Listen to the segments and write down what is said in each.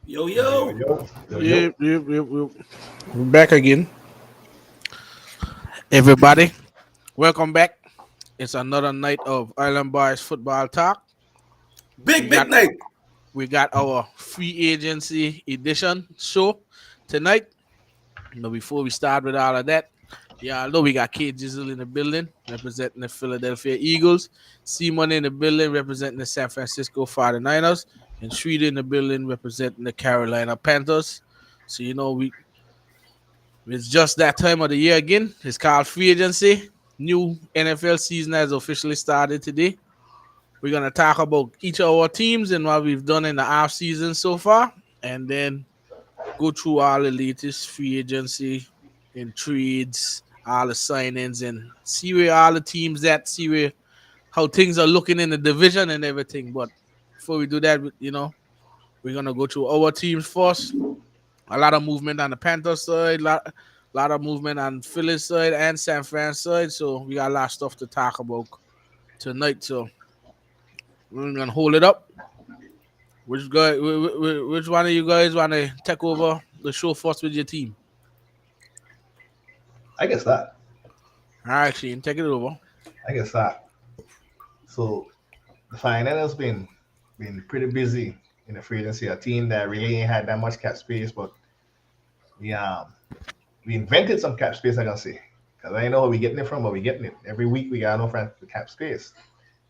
Yo, Yo, yo, yo. yo, yo, yo. Yep, yep, yep, yep. We're back again, everybody. Welcome back. It's another night of Island Boys football talk. We Big, got big night. we got our free agency edition show tonight. But before we start with all of that, yeah, I know we got K Jizzle in the building representing the Philadelphia Eagles, Simon in the building representing the San Francisco 49ers, and Shreda in the building representing the Carolina Panthers. So it's just that time of the year again. It's called free agency. New NFL season has officially started today. We're gonna talk about each of our teams and what we've done in the off season so far, and then go through all the latest free agency and trades, all the signings, and see where all the teams at, see where how things are looking in the division and everything. But before we do that, we're gonna go through our teams first. A lot of movement on the Panthers side, lot of movement on Phillies side and San Fran side. So we got a lot of stuff to talk about tonight. So we're gonna hold it up. Which one of you guys want to take over the show first with your team? I guess that. All right, Shane, take it over. I guess that. So the finals been pretty busy in the free agency. A team that really ain't had that much cap space, but we um we invented some cap space. I can say because I know where we getting it from, but we getting it every week. We got no friend the cap space,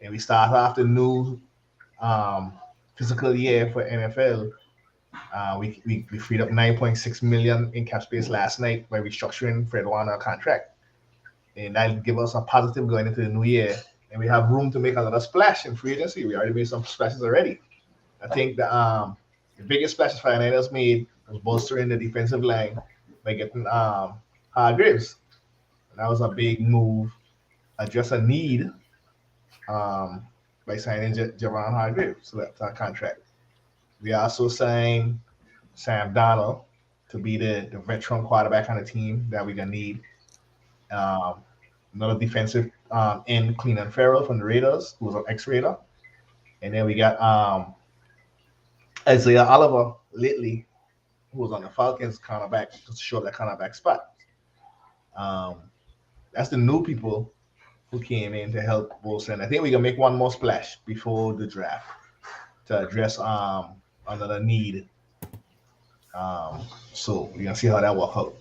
and we start off the new um physical year for NFL. We freed up 9.6 million in cap space last night by restructuring Fred Warner contract, and that give us a positive going into the new year. And we have room to make another splash in free agency. We already made some splashes already. I think the biggest splashes Niners made was bolstering the defensive line by getting Hargraves. And that was a big move, address a need um, by signing Javon Hargraves to that contract. We also signed Sam Donald to be the veteran quarterback on the team that we're gonna need. Um, Another defensive end, Cleveland Farrell from the Raiders, who was an ex-Raider, and then we got Isaiah Oliver lately, who was on the Falcons cornerback to show that cornerback spot. Um, that's the new people who came in to help Wilson. I think we're gonna make one more splash before the draft to address another need. So we're gonna see how that works out.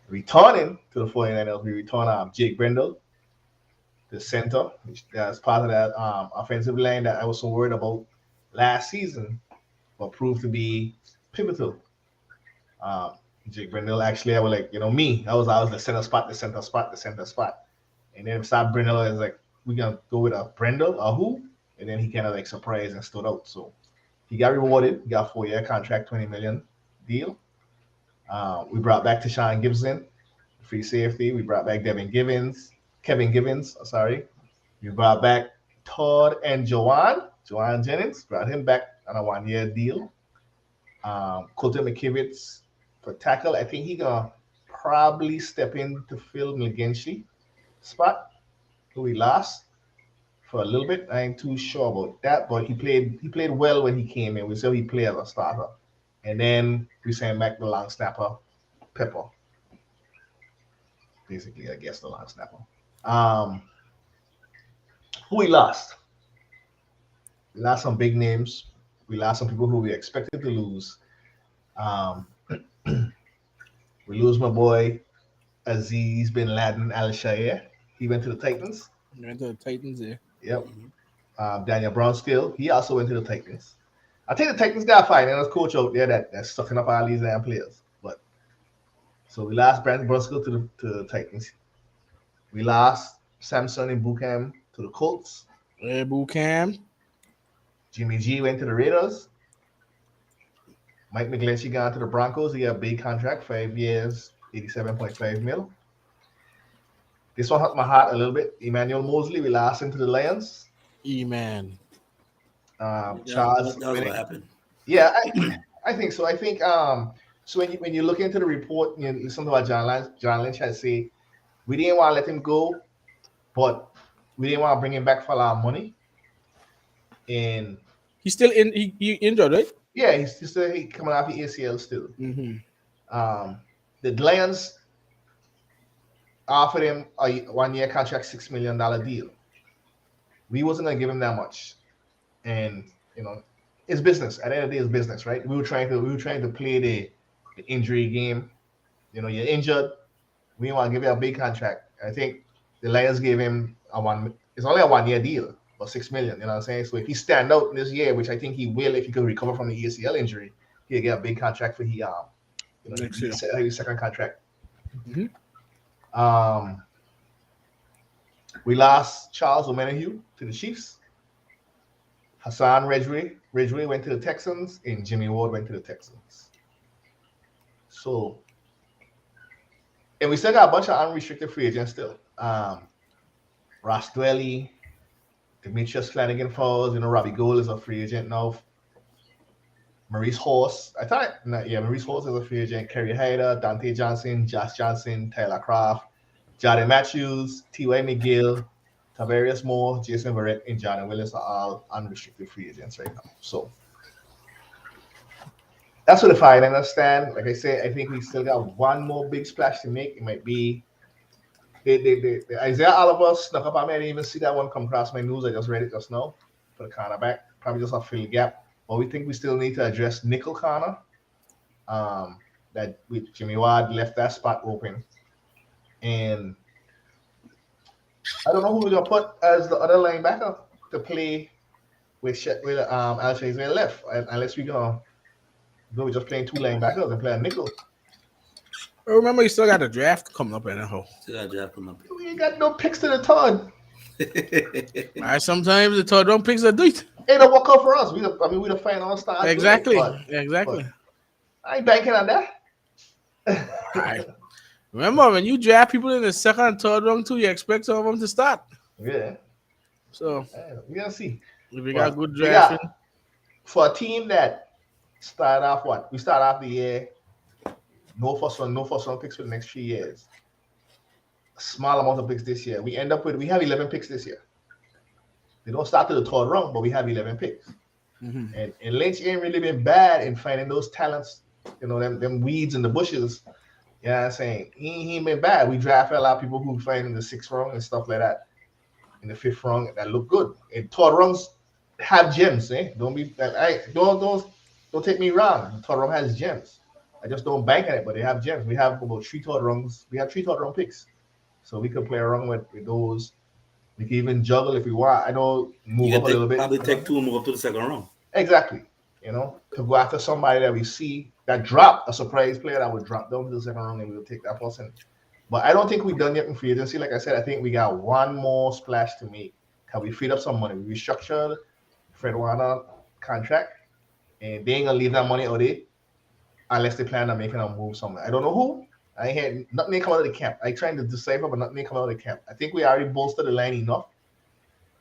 Returning to the 49ers, we return Jake Brendel, the center, which that's part of that offensive line that I was so worried about last season, but proved to be pivotal. Um, Jake Brendel actually, I was like, me, I was the center spot, the center spot, the center spot, and then start Brendel is like, we're gonna go with a Brendel, a who, and then he kind of like surprised and stood out. So he got rewarded, he got a 4-year contract, 20 million deal. We brought back Tashawn Gibson, free safety. We brought back Kevin Givens, sorry. We brought back Todd and Joanne Jennings, brought him back on a 1-year deal. Colton McKivitz for tackle. I think he gonna probably step in to fill McGinty spot, who we lost for a little bit. I ain't too sure about that, but he played well when he came in. We saw he played as a starter. And then we sent back the long snapper, Pepper. Basically, I guess the long snapper. Um, who we lost? We lost some big names. We lost some people who we expected to lose. Um, we lose my boy Aziz Bin Laden Al Shayer. He went to the Titans. Went to the Titans there. Yep. Daniel Brownskill. He also went to the Titans. I think the Titans got fine. There's a coach out there that's sucking up all these damn players. But so we lost Brandon Brunskill to the Titans. We lost Samson and Buckham to the Colts. Boot Cam. Jimmy G went to the Raiders. Mike McGlinchey gone to the Broncos. He got a big contract, 5 years, 87.5 mil. This one hurt my heart a little bit. Emmanuel Mosley, we lost him to the Lions. E-Man. Charles That was what happened. Yeah, I think so. I think so when you look into the report, you listen to what John Lynch had said, we didn't want to let him go, but we didn't want to bring him back for a lot of money. And He He's still in. He injured, right? Yeah, he's still coming off the ACL still. Mm-hmm. The Lions offered him a 1-year contract, $6 million deal. We wasn't gonna give him that much, and it's business. At the end of the day, it's business, right? We were trying to play the injury game. You're injured. We want to give you a big contract. I think the Lions gave him it's only a 1-year deal for $6 million. You know what I'm saying? So if he stand out this year, which I think he will, if he could recover from the ACL injury, he'll get a big contract for Next year. his second contract. Mm-hmm. We lost Charles Omenihu to the Chiefs. Hassan Ridgway went to the Texans, and Jimmy Ward went to the Texans. So, and we still got a bunch of unrestricted free agents still. Ross Dwelly, Demetrius Flanagan Falls, Robbie Gould is a free agent now. Maurice Horse, Maurice Horse is a free agent. Kerry Hyder, Dante Johnson, Josh Johnson, Tyler Croft, Jordan Matthews, T.Y. McGill, Tavarius Moore, Jason Verrett, and Johnny Willis are all unrestricted free agents right now. So that's where the finals stand. Like I said, I think we still got one more big splash to make. It might be the Isaiah Oliver snuck up. I didn't even see that one come across my news. I just read it just now for the cornerback. Probably just a fill gap. But we think we still need to address nickel corner. That with Jimmy Ward left that spot open. And I don't know who we're gonna put as the other linebacker to play with Alshazir left, unless we're just playing two linebackers and play a nickel. Remember, you still got the draft coming up anyhow. We ain't got no picks to the third. Sometimes the third round picks are do it. Ain't no work out for us. We the final stars. Exactly. But I ain't banking on that. Right. Remember, when you draft people in the second and third round too, you expect some of them to start. Yeah. So we gotta see. If we got good drafting. For a team that started off we start off the year no first round picks for the next 3 years. A small amount of picks this year. We have 11 picks this year. They don't start to the third round, but we have 11 picks. Mm-hmm. And Lynch ain't really been bad in finding those talents, them weeds in the bushes. You know what I'm saying? He ain't been bad. We drafted a lot of people who find in the 6th round and stuff like that. In the 5th round that look good. And third rounds have gems, eh? Don't take me wrong. The third round has gems. I just don't bank on it, but they have gems. We have about 3 third rounds. We have 3 third round picks. So we can play around with those. We can even juggle if we want. I know move up a little bit. Probably take 2 and move up to the second round. Exactly. To go after somebody that we see that drop a surprise player that would drop down to the second round and we'll take that person. But I don't think we're done yet in free agency. Like I said, I think we got one more splash to make. Can we freed up some money? We restructured Fred Warner contract, and they ain't gonna leave that money out there unless they plan on making a move somewhere. I don't know who. I had nothing come out of the camp. I trying to decipher, but nothing come out of the camp. I think we already bolstered the line enough.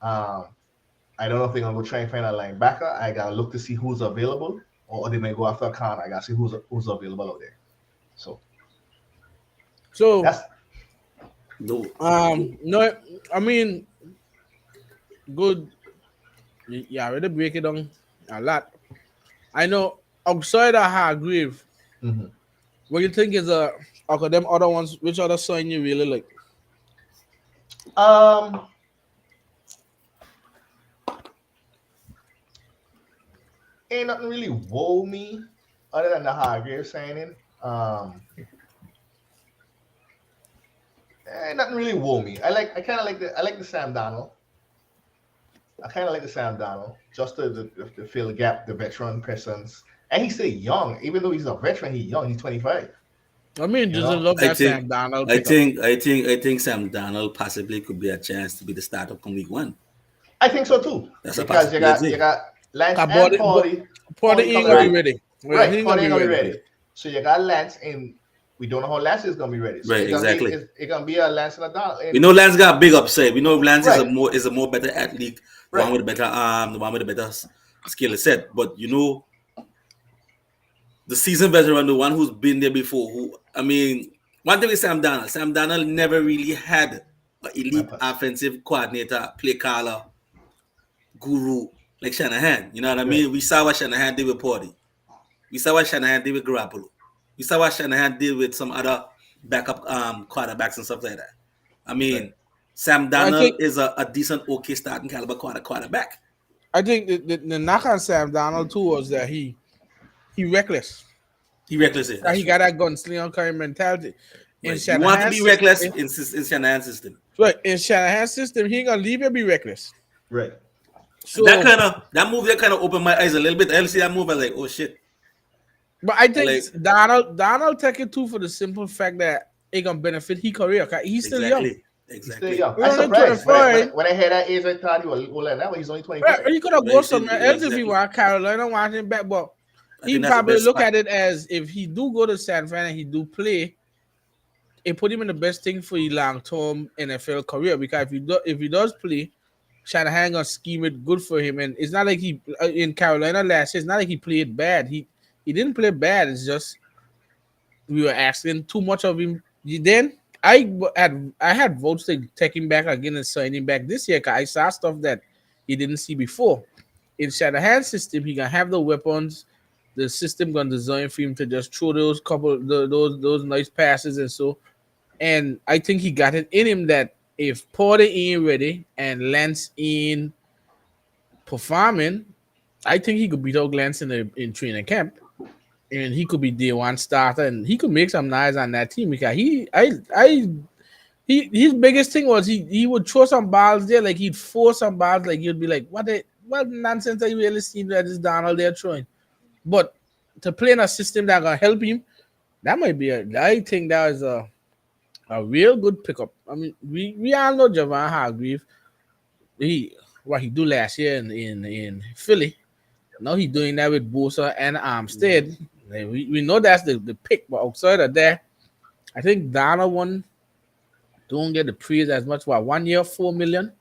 I don't know if they're gonna go try and find a linebacker. I gotta look to see who's available, or they may go after a corner. I gotta see who's available out there. So that's no. I mean, good. Yeah, already break it down a lot. I know outside of Hargrave, what you think is out of them other ones? Which other sign you really like? Ain't nothing really whoa me other than the Hargrave signing. Nothing really whoa me. I like the Sam Darnold. I kind of like the Sam Darnold, just to fill the gap, the veteran presence. And he's still young, even though he's a veteran. He's young. He's 25. I mean, doesn't look that Sam Darnold. I think Sam Darnold possibly could be a chance to be the starter come week 1. I think so too. Because you got Lance and Paulie. Paulie ain't gonna be ready. Right, Paulie ain't gonna be ready. So you got Lance, and we don't know how Lance is gonna be ready. So right, exactly. It's gonna be a Lance and a Darnold. We know Lance got a big upside. We know Lance is a more better athlete, the one with a better arm, the one with a better skill set. But the seasoned veteran, the one who's been there before. One thing with Sam Darnold. Sam Darnold never really had an elite offensive coordinator, play caller, guru like Shanahan. You know what I mean? We saw what Shanahan did with Porty. We saw what Shanahan did with Garoppolo. We saw what Shanahan did with some other backup quarterbacks and stuff like that. I mean, Sam I Darnold think is a decent, okay starting caliber quarterback. I think the knock on Sam Donald too was that he reckless. He reckless it. That That's he true. got that gunslinger kind of mentality. In Right. You want to Shanahan's be reckless system, in Shanahan's system. right? In Shanahan's system, he ain't gonna leave you be reckless. Right. So, That move there kind of opened my eyes a little bit. I see that move. I was like, oh shit. but I think Like Donald take it too for the simple fact that it gonna benefit his career. 'Cause he's still young. exactly. He's still Exactly. young. We're I'm only surprised. 25. When I heard that age, I thought he was older than that, but he's only Right, 25. he could have Right, gone somewhere else if exactly. he want Carolina, want him back, but I he think that's the probably best look spot. at it as if he do go to San Fran and he do play, it put him in the best thing for his long term NFL career. Because if he does play, Shanahan gonna scheme it good for him. And it's not like he in Carolina last year. It's not like he played bad. He didn't play bad. It's just we were asking too much of him. Then I had votes to take him back again and sign him back this year. Cause I saw stuff that he didn't see before. In Shanahan's system, he gonna have the weapons. The system gonna design for him to just throw those nice passes and so. And I think he got it in him that if Porter ain't ready and Lance ain't performing, I think he could beat out Lance in training camp. And he could be day one starter and he could make some noise on that team because his biggest thing was he would throw some balls there, like he'd force some balls, like you'd be like, what nonsense are you really seeing that this Donald they're throwing? But to play in a system that gonna help him, that might be I think that is a real good pickup. I mean, we all know Javon Hargrave. What he do last year in Philly. Now he doing that with Bosa and Armstead. We know that's the pick, but outside of that, I think Donald one don't get the praise as much. What 1 year, $4 million?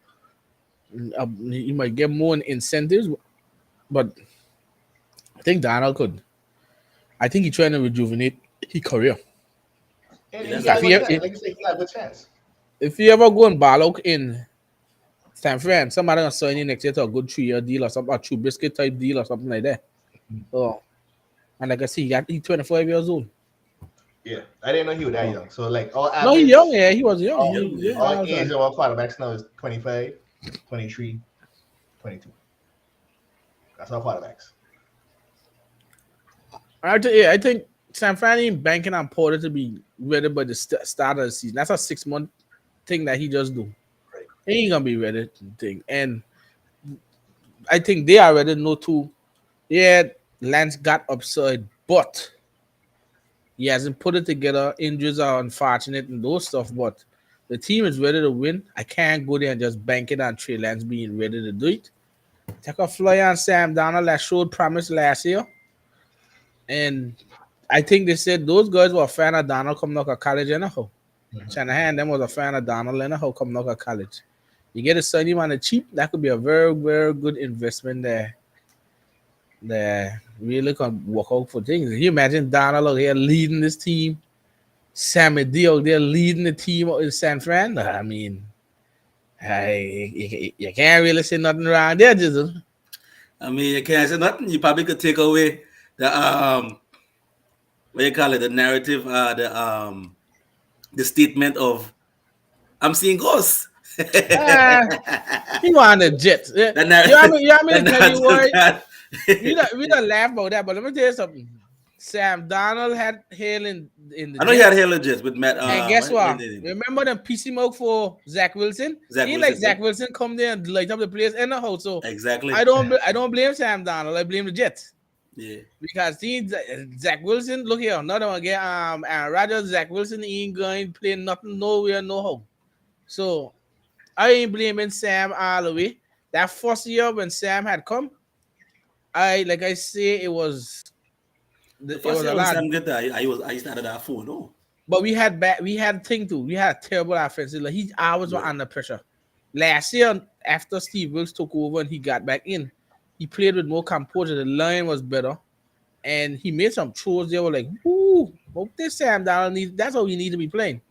You might get more in incentives, but I think Donald could. I think he's trying to rejuvenate his career. And Yeah, he got a if he- good chance. if- Like you say, he got a good chance. If you ever go and ball out in San Fran, somebody gonna sign you next year to a good 3 year deal or something, a true biscuit type deal or something like that. Oh, and like I see, he's 25 years old. Yeah. I didn't know he was that young. So, like, all No, he's average, young. Yeah, he was young. all, all He- age of our quarterbacks now is 25, 23, 22. That's our quarterbacks. I think San Fran ain't banking on Porter to be ready by the start of the season. That's a 6 month thing that he just do. Right. He ain't gonna be ready to thing. And I think they already know too. Yeah, Lance got upside, but he hasn't put it together. Injuries are unfortunate and those stuff, but the team is ready to win. I can't go there and just bank it on Trey Lance being ready to do it. Take a flyer on Sam Darnold that showed promise last year. And I think they said those guys were a fan of Donald coming out of college anyhow. Shanahan them was a fan of Donald anyhow coming out of college. You get a sign him on the cheap, that could be a very, very good investment there. That really can work out for things. Can you imagine Donald out here leading this team? Sammy D out there leading the team out in San Fran? I mean, you can't really say nothing wrong there, Jizzle. I mean, you can't say nothing. You probably could take away the what you call it, the narrative, the statement of I'm seeing ghosts. He on the Jets. Yeah. That narrative, You want me to tell you why? that- We don't laugh about that, but let me tell you something. Sam Donald had hail in the I know he Jets. had Halo Jets with Matt. And guess what? When Remember them PC mode for Zach Wilson? Zach He Wilson, like Zach Wilson come there and light up the place in the house. So exactly. I don't blame Sam Donald. I blame the Jets Yeah. because Zach Wilson. Look here, another one again. Aaron Rodgers, Zach Wilson ain't going to play nothing nowhere, no how. So I ain't blaming Sam all the way. That first year when Sam had come, I say it was. The It first was year a when lot. Sam get there, I started that 4-0. But we had thing too. We had terrible offenses. Like he always was under pressure. Last year, after Steve Wilkes took over and he got back in, he played with more composure. The line was better, and he made some throws. They were like, "Woo, hope this Sam Donald needs." That's how he need to be playing.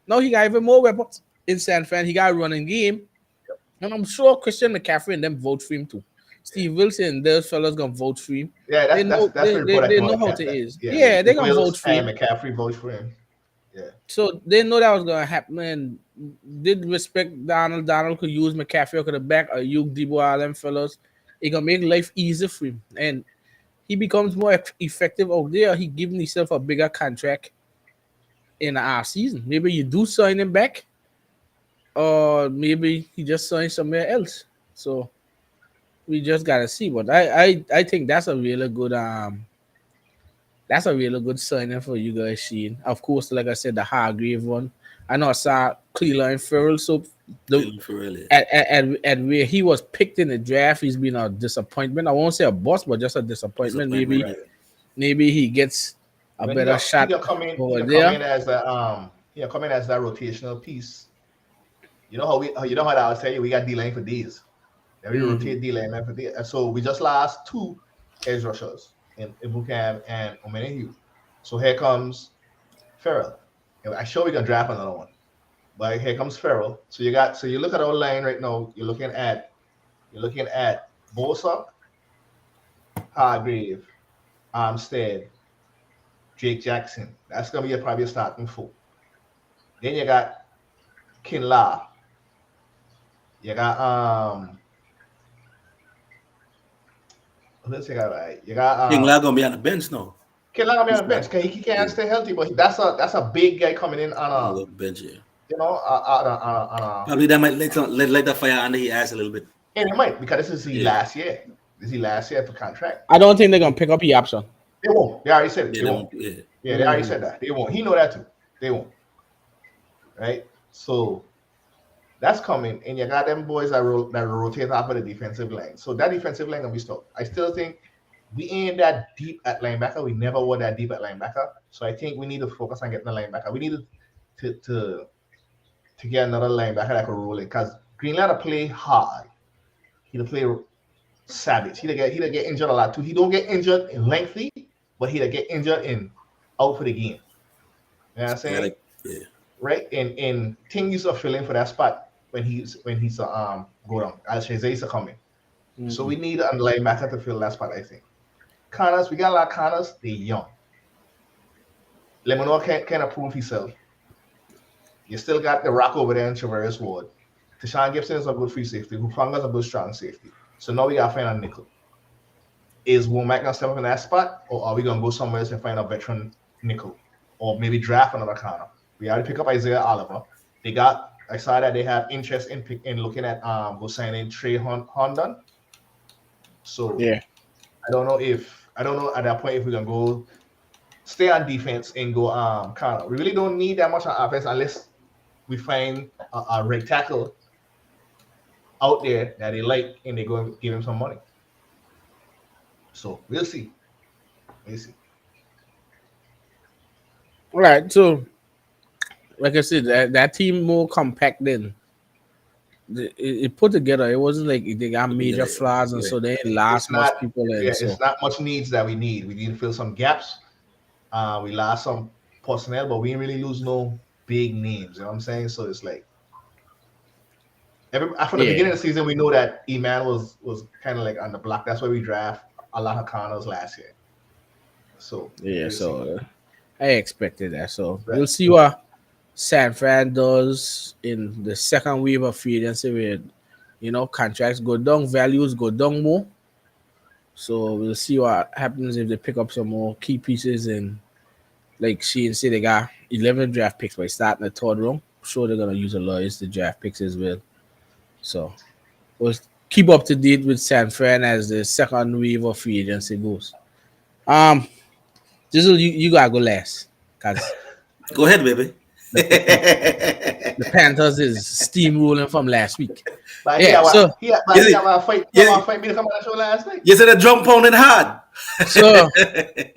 Now he got even more weapons in San Fran. He got a running game, and I'm sure Christian McCaffrey and them vote for him too. Steve Wilson, those fellas gonna vote for him. Yeah, They know that's the report I they came know out. how That, it that, is. yeah, Yeah, they're gonna Wills vote for him. and McCaffrey vote for him. Yeah. So they know that was gonna happen. And did respect Donald. Donald could use McCaffrey to the back or Hugh Debo, all them fellas. It gonna make life easier for him. And he becomes more effective out there. He giving himself a bigger contract in the off season. Maybe you do sign him back, or maybe he just signs somewhere else. So we just gotta see. But I think that's a really good signing for you guys, Sheen. Of course, like I said, the Hargrave one. I know I saw Cleveland Ferrell. So Cleveland Ferrell, yeah. at where he was picked in the draft, he's been a disappointment. I won't say a bust, but just a disappointment. Maybe he gets a better shot Come in as a come in as that rotational piece. You know how I always tell you we got D-line for days. Then we rotate D-line for days. And so we just lost 2 edge rushers in Ibukam and Omenihu. So here comes Ferrell. I'm sure we're gonna draft another one. But here comes Ferrell. So you look at our line right now, you're looking at Bosa, Hargrave, Armstead, Jake Jackson. That's gonna be probably a starting 4. Then you got Kinlaw. You got let's see right. You got Kinlaw gonna be on the bench now. Kinlaw gonna be on the bench. He can't stay healthy, but that's a big guy coming in on a bench, yeah. You know, probably that might let the fire under his ass a little bit. And it might, because this is his last year. This is his last year for contract. I don't think they're gonna pick up the option. They won't. They already said it. They won't. Yeah, they already said that. They won't. He know that too. They won't. Right? So that's coming, and you got them boys that rotate off of the defensive line. So that defensive line gonna be stuck. I still think we ain't that deep at linebacker. We never were that deep at linebacker. So I think we need to focus on getting the linebacker. We need to get another linebacker that can roll it, because Greenlaw to play hard. He'll play savage. He'll get injured a lot too. He don't get injured in lengthy, but he'll get injured in out for the game. You know what I'm saying? Yeah. Right? And Ting used to fill in for that spot when he's go down. As Shazay used to come in. So we need a linebacker to fill that spot, I think. Connors, we got a lot of Connors, they're young. Lemonor can't prove himself. You still got the Rock over there in Traverse Ward. Tashawn Gibson is a good free safety. Hufanga's a good strong safety. So now we got to find a nickel. Is Womack going to step up in that spot, or are we going to go somewhere else and find a veteran nickel? Or maybe draft another corner? We already pick up Isaiah Oliver. I saw that they have interest in looking at go signing Trey Hondon. So yeah, I don't know at that point if we're going to go stay on defense and go corner. We really don't need that much on offense unless we find a right tackle out there that they like and they go and give him some money. So we'll see. All right. So, like I said, that team more compact than it put together. It wasn't like they got major flaws, and so they lost much people. It's not much needs that we need. We need to fill some gaps. We lost some personnel, but we didn't really lose no big names. You know what I'm saying? So it's like from the beginning of the season, we know that E-Man was kind of like on the block. That's why we draft a lot of corners last year. So I expected that. So we'll see what San Fran does in the second wave of free agency, where contracts go down, values go down more. So we'll see what happens if they pick up some more key pieces. And like Shane said, they got 11 draft picks by starting the 3rd round. I'm sure they're gonna use a lot of the draft picks as well. So we'll keep up to date with San Fran as the second wave of free agency goes. Jizzle, you gotta go last, cause go ahead, baby. The Panthers is steamrolling from last week. But he had a fight me to come on the show last night. You said a drum pounding hard. So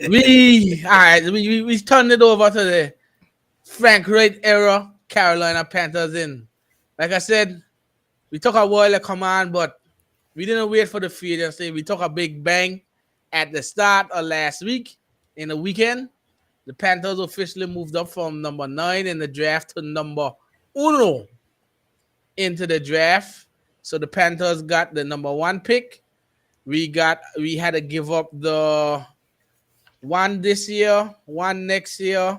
we turned it over to the Frank Wright era Carolina Panthers. In, like I said, we took a while to come on, but we didn't wait for the free agency. We took a big bang at the start of last week. In the weekend, the Panthers officially moved up from number 9 in the draft to number 1 into the draft. So the Panthers got the number 1 pick. We had to give up the one this year, one next year,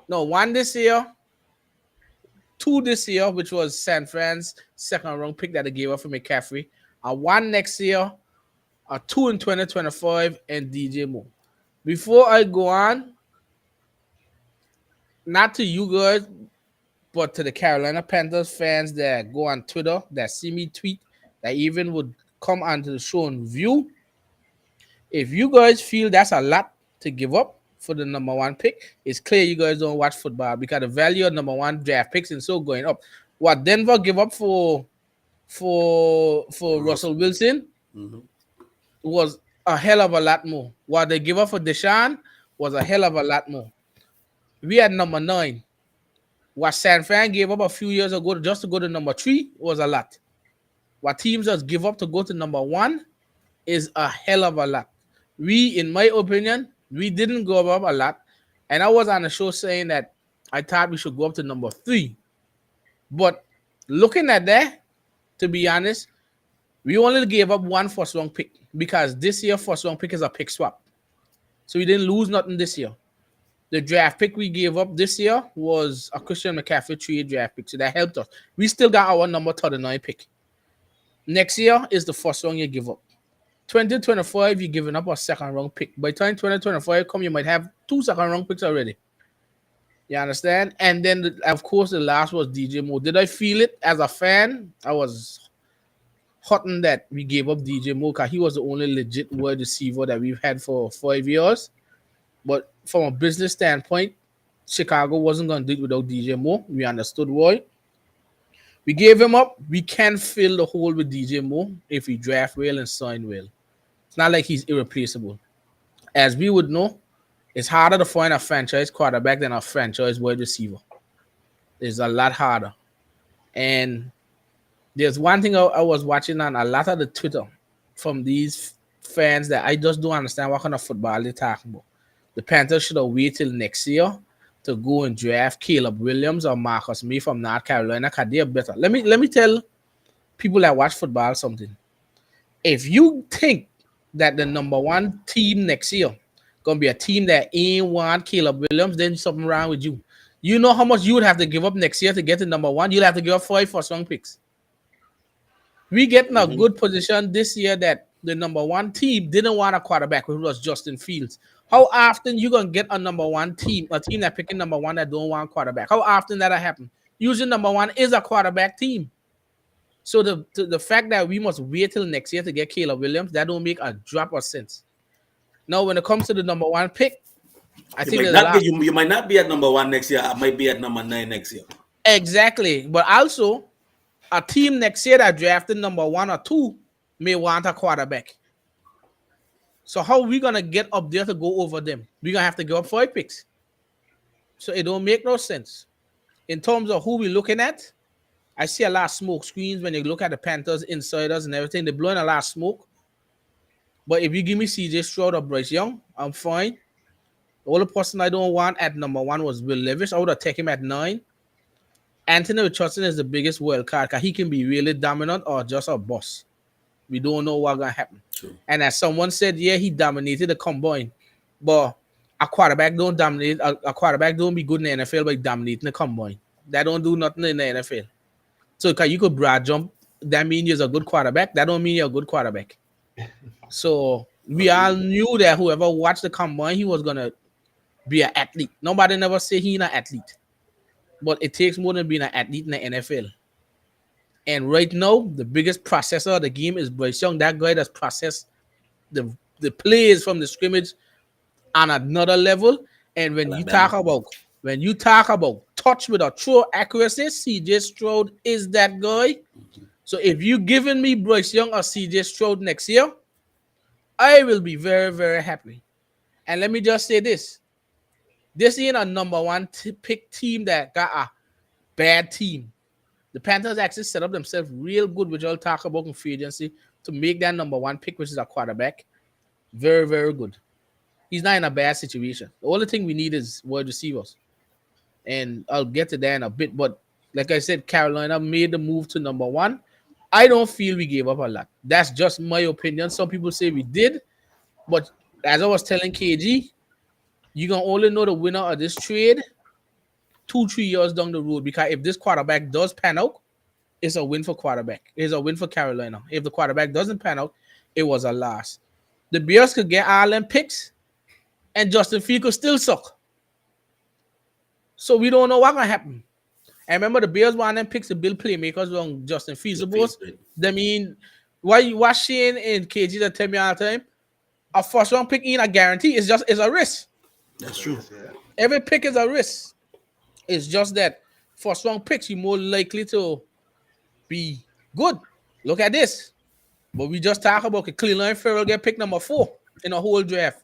one this year, two this year, which was San Fran's second round pick that they gave up for McCaffrey, a one next year, a two in 2025, and DJ Moore. Before I go on, not to you guys, but to the Carolina Panthers fans that go on Twitter, that see me tweet, that even would come onto the show and view. If you guys feel that's a lot to give up for the number one pick, it's clear you guys don't watch football because the value of number one draft picks is so going up. What Denver give up for Russell Wilson was a hell of a lot more. What they give up for Deshaun was a hell of a lot more. We had number 9. What San Fran gave up a few years ago just to go to number 3 was a lot. What teams just give up to go to number 1 is a hell of a lot. We, in my opinion, we didn't go up a lot. And I was on the show saying that I thought we should go up to number 3. But looking at that, to be honest, we only gave up one first round pick because this year first round pick is a pick swap. So we didn't lose nothing this year. The draft pick we gave up this year was a Christian McCaffrey 3 draft pick. So that helped us. We still got our number 39 pick. Next year is the first round you give up. 2025, you're giving up a second round pick. By the time 2025 come, you might have 2 second round picks already. You understand? And then, of course, the last was DJ Moore. Did I feel it as a fan? I was hurting that we gave up DJ Moore because he was the only legit wide receiver that we've had for 5 years. But from a business standpoint, Chicago wasn't going to do it without DJ Moore. We understood why. We gave him up. We can fill the hole with DJ Moore if we draft well and sign well. It's not like he's irreplaceable. As we would know, it's harder to find a franchise quarterback than a franchise wide receiver. It's a lot harder. And there's one thing I was watching on a lot of the Twitter from these fans that I just don't understand what kind of football they're talking about. The Panthers should have waited till next year to go and draft Caleb Williams or Marcus May from North Carolina because they're better. Let me tell people that watch football something. If you think that the number 1 team next year gonna be a team that ain't want Caleb Williams, then something wrong with you. You know how much you would have to give up next year to get to number 1? You'll have to give up 5 first round picks. We get in a good position this year that the number 1 team didn't want a quarterback, which was Justin Fields. How often you gonna get a number 1 team, a team that picking number 1 that don't want quarterback? How often that'll happen? Usually number 1 is a quarterback team. So the fact that we must wait till next year to get Caleb Williams, that don't make a drop of sense. Now, when it comes to the number 1 pick, I think you might not be at number 1 next year. I might be at number 9 next year. Exactly. But also, a team next year that drafted number 1 or 2 may want a quarterback. So how are we going to get up there to go over them? We're going to have to give up 5 picks. So it don't make no sense. In terms of who we're looking at, I see a lot of smoke screens when you look at the Panthers, insiders, and everything. They're blowing a lot of smoke. But if you give me CJ Stroud or Bryce Young, I'm fine. The only person I don't want at number 1 was Will Levis. I would have taken him at 9. Anthony Richardson is the biggest wild card because he can be really dominant or just a boss. We don't know what's going to happen. True. And as someone said, yeah, he dominated the combine. But a quarterback don't dominate. A quarterback don't be good in the NFL by dominating the combine. That don't do nothing in the NFL. So because you could broad jump, that means you're a good quarterback. That don't mean you're a good quarterback. So we all knew that whoever watched the combine, he was going to be an athlete. Nobody never say he's an athlete. But it takes more than being an athlete in the NFL. And right now, the biggest processor of the game is Bryce Young. That guy that's processed the plays from the scrimmage on another level. And when you talk about touch with a throw accuracy, CJ Stroud is that guy. So if you giving me Bryce Young or CJ Stroud next year, I will be very, very happy. And let me just say this. This ain't a number 1 pick team that got a bad team. The Panthers actually set up themselves real good, which I'll talk about in free agency, to make that number 1 pick, which is a quarterback. Very, very good. He's not in a bad situation. The only thing we need is wide receivers. And I'll get to that in a bit. But like I said, Carolina made the move to number 1. I don't feel we gave up a lot. That's just my opinion. Some people say we did, but as I was telling KG, you can only know the winner of this trade 2-3 years down the road. Because if this quarterback does pan out, it's a win for quarterback. It's a win for Carolina. If the quarterback doesn't pan out, it was a loss. The Bears could get all them picks, and Justin Fields could still suck. So we don't know what's gonna happen. I remember the Bears wanted them picks to build playmakers on Justin Fields. Suppose I mean, why you watch Shane and KG that tell me all the time? A first round pick ain't a guarantee. It's a risk. That's true. Every pick is a risk. It's just that first round picks you're more likely to be good. Look at this. But we just talk about Cleveland Farrell get pick number 4 in a whole draft.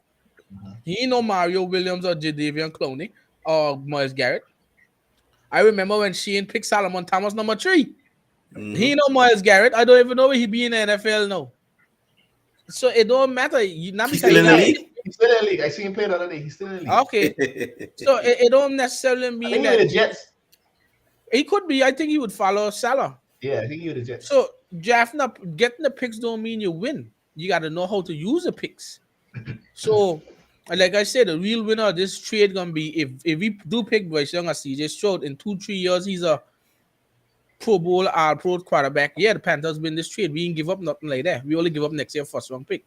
He ain't no Mario Williams or Jadeveon Clowney or Myles Garrett. I remember when Shane picked Solomon Thomas number 3. He ain't no Myles Garrett. I don't even know where he be in the NFL now. So it don't matter. He's still in the league. He's still in the league. I see him play the other day. He's still in the league. Okay. So it don't necessarily mean that the Jets. He could be. I think he would follow Salah. Yeah, I think he would the Jets. So drafting up, getting the picks don't mean you win. You got to know how to use the picks. So, like I said, the real winner of this trade gonna be if we do pick Bryce Young or CJ Stroud in 2-3 years, he's a Pro Bowl or Pro quarterback. Yeah, the Panthers win this trade. We didn't give up nothing like that. We only give up next year first round pick.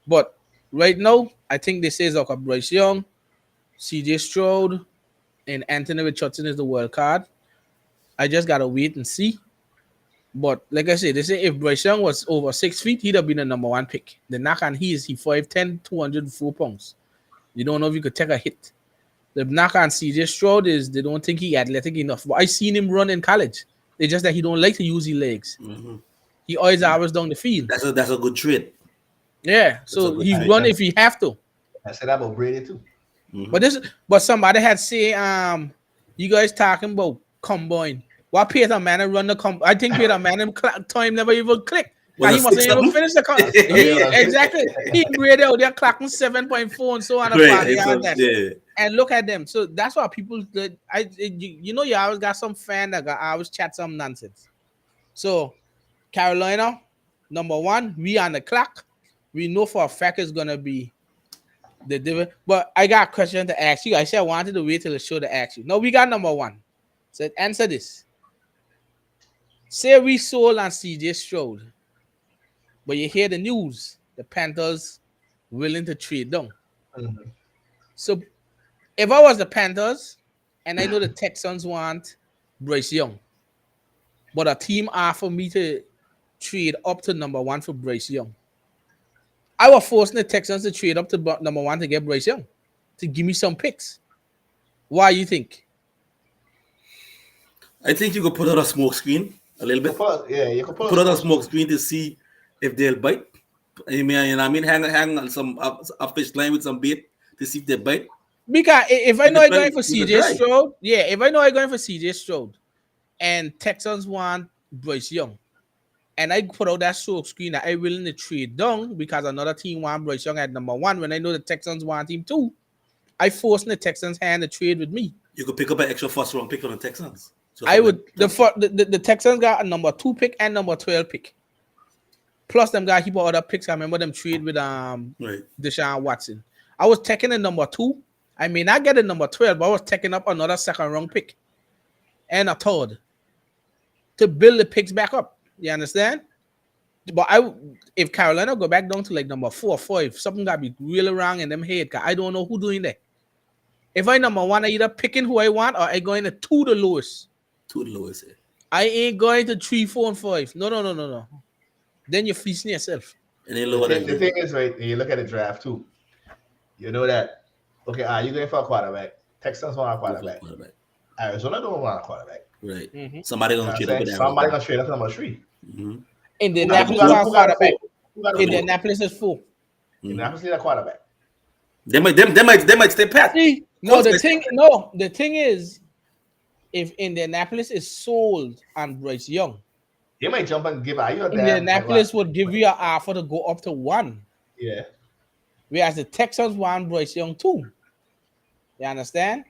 But right now, I think they say it's like Bryce Young, CJ Stroud, and Anthony Richardson is the wild card. I just gotta wait and see. But like I said, they say if Bryce Young was over 6 feet, he'd have been the number 1 pick. The knock on he 5'10", 204 pounds. You don't know if you could take a hit. The knock on CJ Stroud is they don't think he athletic enough. But I seen him run in college. It's just that he don't like to use his legs. He always hours down the field. That's a good trade. Yeah, so he run if he have to. I said that about Brady too. But somebody had say you guys talking about combine. Why Peyton Manning run the I think Peyton Manning time never even clicked. Well, he mustn't even finish the exactly. He Brady out there clocking 7.4 and so on. And look at them. So that's why people that you always got some fan that always chat some nonsense. So Carolina, number 1, we on the clock. We know for a fact it's gonna be the different. But I got a question to ask you. I said I wanted to wait till the show to ask you. No, we got number 1. So answer this. Say we sold on CJ Stroud, but you hear the news, the Panthers willing to trade down. So if I was the Panthers, and I know the Texans want Bryce Young, but a team offered me to trade up to number 1 for Bryce Young, I was forcing the Texans to trade up to number 1 to get Bryce Young, to give me some picks. Why you think? I think you could put out a smoke screen a little bit. You could put out a smoke screen to see if they'll bite. You know what I mean? Hang on some a fish line with some bait to see if they bite. Because if I know I'm going for CJ Stroud, if I know I'm going for CJ Stroud, and Texans want Bryce Young, and I put out that smoke screen that I'm willing to trade down because another team want Bryce Young at number 1 when I know the Texans want him too, I forced the Texans hand to trade with me. You could pick up an extra first round pick from the Texans. I would the Texans got a number 2 pick and number 12 pick. Plus them got a heap of other picks. I remember them trade with Deshaun Watson. I was taking a number 2. I may not get a number 12, but I was taking up another second round pick and a third to build the picks back up. You understand? But if Carolina go back down to like number 4 or 5, something gotta be really wrong in them head. Cause I don't know who doing that. If I number 1, I either picking who I want or I going to 2 the lowest. 2 the lowest. Yeah. I ain't going to 3, 4, and 5. No. Then you're fleecing yourself. And then lower the thing is, right, you look at the draft too. You know that, okay, you going for a quarterback. Texans want a quarterback. Arizona don't want a quarterback. Right. Somebody gonna trade up. Somebody gonna trade up to number 3. Indianapolis want a quarterback. Indianapolis is full. Indianapolis need a quarterback. They might stay pat. The thing is, if Indianapolis is sold on Bryce Young, they might jump and give you a Indianapolis would give you an offer to go up to 1. Yeah. Whereas the Texans want Bryce Young too. You understand?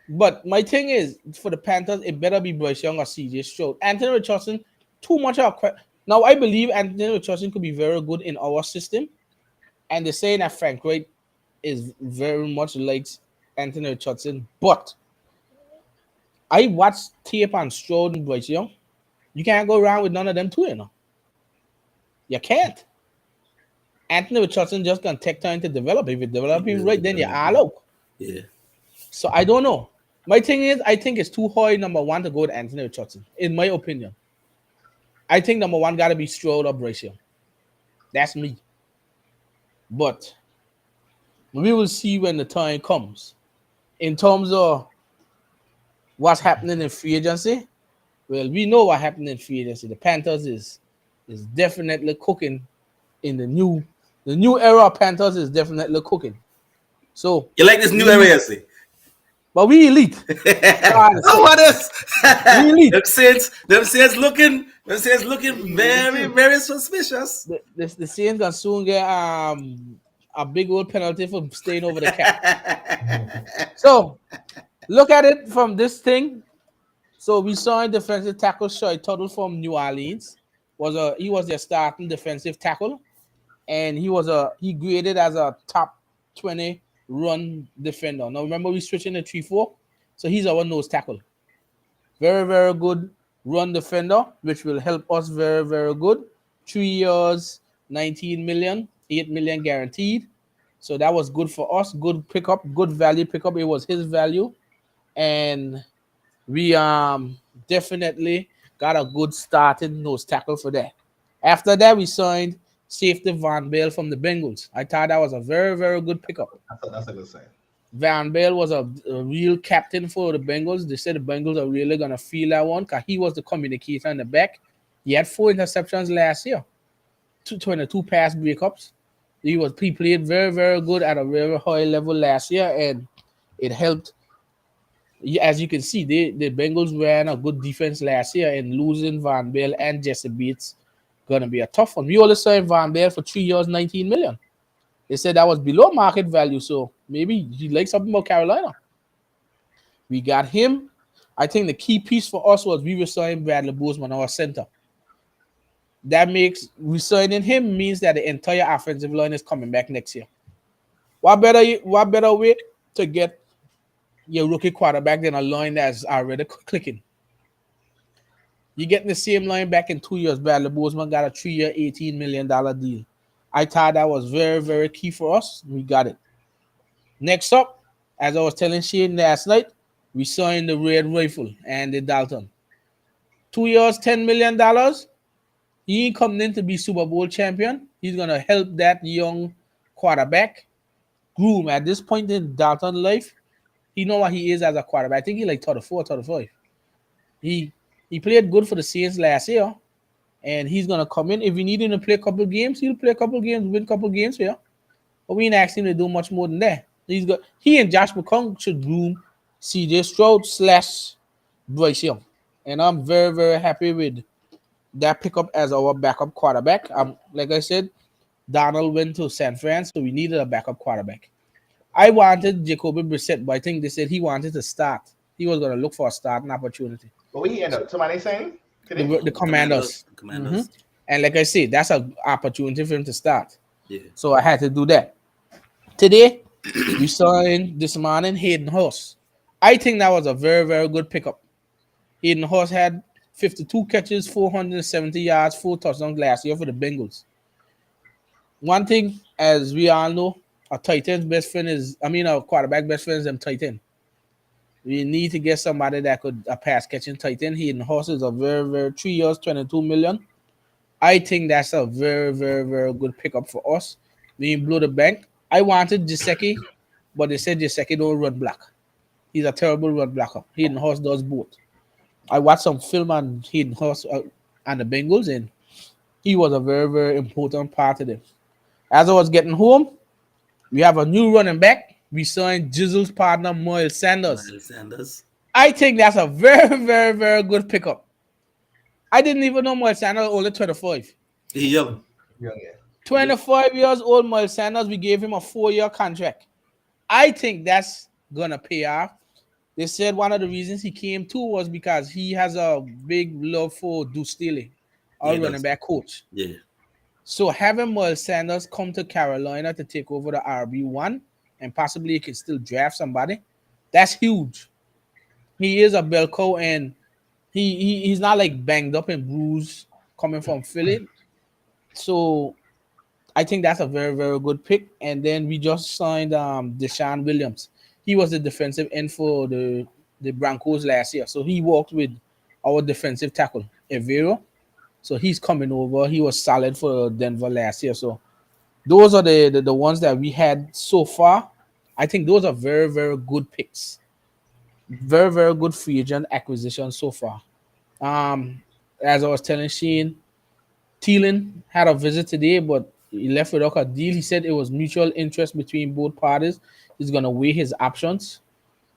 But my thing is, for the Panthers, it better be Bryce Young or CJ Stroud. Anthony Richardson, too much of a now. I believe Anthony Richardson could be very good in our system, and they're saying that Frank Wright is very much like Anthony Richardson. But I watched tape on Stroud and Bryce Young. You can't go around with none of them two, you know. You can't. Anthony Richardson just gonna take time to develop. If you develop him right, then you're all out. Yeah. So I don't know. My thing is, I think it's too high, number one, to go with Anthony Richardson, in my opinion. I think number one got to be Stroud or Bryce Young. That's me. But we will see when the time comes. In terms of what's happening in free agency, well, we know what happened in free agency. The Panthers is definitely cooking in the new era of Panthers is definitely cooking. So You like this new area, see? but we elite. Oh, what is? We elite. Them Saints looking very, very suspicious. The Saints gonna soon get a big old penalty for staying over the cap. So look at it from this thing. So we saw a defensive tackle Shoy Tuttle from New Orleans. He was their starting defensive tackle, and he graded as a top 20 run defender. Now remember we switching to 3-4, so he's our nose tackle. Very, very good run defender, which will help us very, very good. 3 years, 19 million, 8 million guaranteed. So that was good for us. Good pickup, good value pickup. It was his value. And we definitely got a good starting nose tackle for that. After that, we signed safety Van Bale from the Bengals. I thought that was a very, very good pickup. That's a good sign. Van Bale was a real captain for the Bengals. They said the Bengals are really going to feel that one because he was the communicator in the back. He had 4 interceptions last year, 22 pass breakups. He played very, very good at a very high level last year, and it helped. As you can see, the Bengals ran a good defense last year, and losing Van Bale and Jesse Bates going to be a tough one. We only signed Van Bale for 3 years, 19 million. They said that was below market value, so maybe he likes something about Carolina. We got him. I think the key piece for us was we were signing Bradley Bozeman, our center. That makes resigning him means that the entire offensive line is coming back next year. What better way to get your rookie quarterback than a line that's already clicking? You're getting the same line back in 2 years. Bradley Bozeman got a 3-year, $18 million deal. I thought that was very, very key for us. We got it. Next up, as I was telling Shane last night, we signed the Red Rifle and the Dalton. 2 years, $10 million. He ain't coming in to be Super Bowl champion. He's going to help that young quarterback groom. At this point in Dalton's life, he know what he is as a quarterback. I think he like 34, 35. He played good for the Saints last year. And he's going to come in. If we need him to play a couple games, he'll play a couple games, win a couple games here. But we ain't asking him to do much more than that. He and Josh McCown should groom CJ Stroud / Bryce Young. And I'm very, very happy with that pickup as our backup quarterback. Like I said, Donald went to San Fran, so we needed a backup quarterback. I wanted Jacoby Brissett, but I think they said he wanted to start. He was going to look for a starting opportunity. But we end up, somebody saying? The Commanders. Mm-hmm. And like I said, that's an opportunity for him to start. Yeah. So I had to do that. Today, we signed this morning Hayden Hurst. I think that was a very, very good pickup. Hayden Hurst had 52 catches, 470 yards, 4 touchdowns last year for the Bengals. One thing, as we all know, a quarterback best friend is them tight end. We need to get somebody that could pass catching tight end. Hayden Hurst is a very, very 3 years, 22 million. I think that's a very, very, very good pickup for us. We blew the bank. I wanted Gesicki, but they said Gesicki don't run block. He's a terrible run blocker. Hayden Hurst does both. I watched some film on Hayden Hurst and the Bengals, and he was a very, very important part of them. As I was getting home, we have a new running back. We signed Jizzle's partner, Miles Sanders. I think that's a very, very, very good pickup. I didn't even know Miles Sanders was only 25. He's young. 25 years old, Miles Sanders. We gave him a 4-year contract. I think that's going to pay off. They said one of the reasons he came too was because he has a big love for Deuce Staley. Yeah, our he running does. back coach. Yeah. So having Miles Sanders come to Carolina to take over the RB1 and possibly he can still draft somebody, that's huge. He is a bell cow and he's not like banged up and bruised coming from Philly. So I think that's a very, very good pick. And then we just signed Deshaun Williams. He was the defensive end for the Broncos last year. So he worked with our defensive tackle, Evero. So he's coming over. He was solid for Denver last year. So those are the ones that we had so far. I think those are very, very good picks. Very, very good free agent acquisition so far. Um, as I was telling Shane, Thielen had a visit today, but he left without a deal. He said it was mutual interest between both parties. He's gonna weigh his options.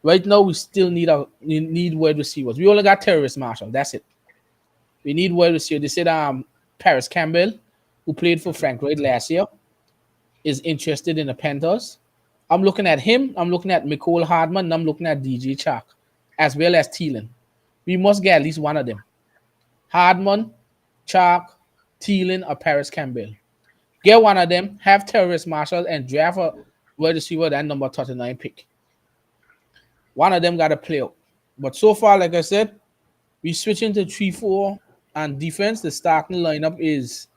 Right now, we still need wide receivers. We only got Terrace Marshall. That's it. We need wide receiver. They said Paris Campbell, who played for Frank Wright last year, is interested in the Panthers. I'm looking at him. I'm looking at Nicole Hardman. And I'm looking at DJ Chark, as well as Thielen. We must get at least one of them. Hardman, Chark, Thielen, or Paris Campbell. Get one of them, have Terrace Marshall, and draft a wide receiver that number 39 pick. One of them got to play out. But so far, like I said, we switching to 3-4 and defense. The starting lineup is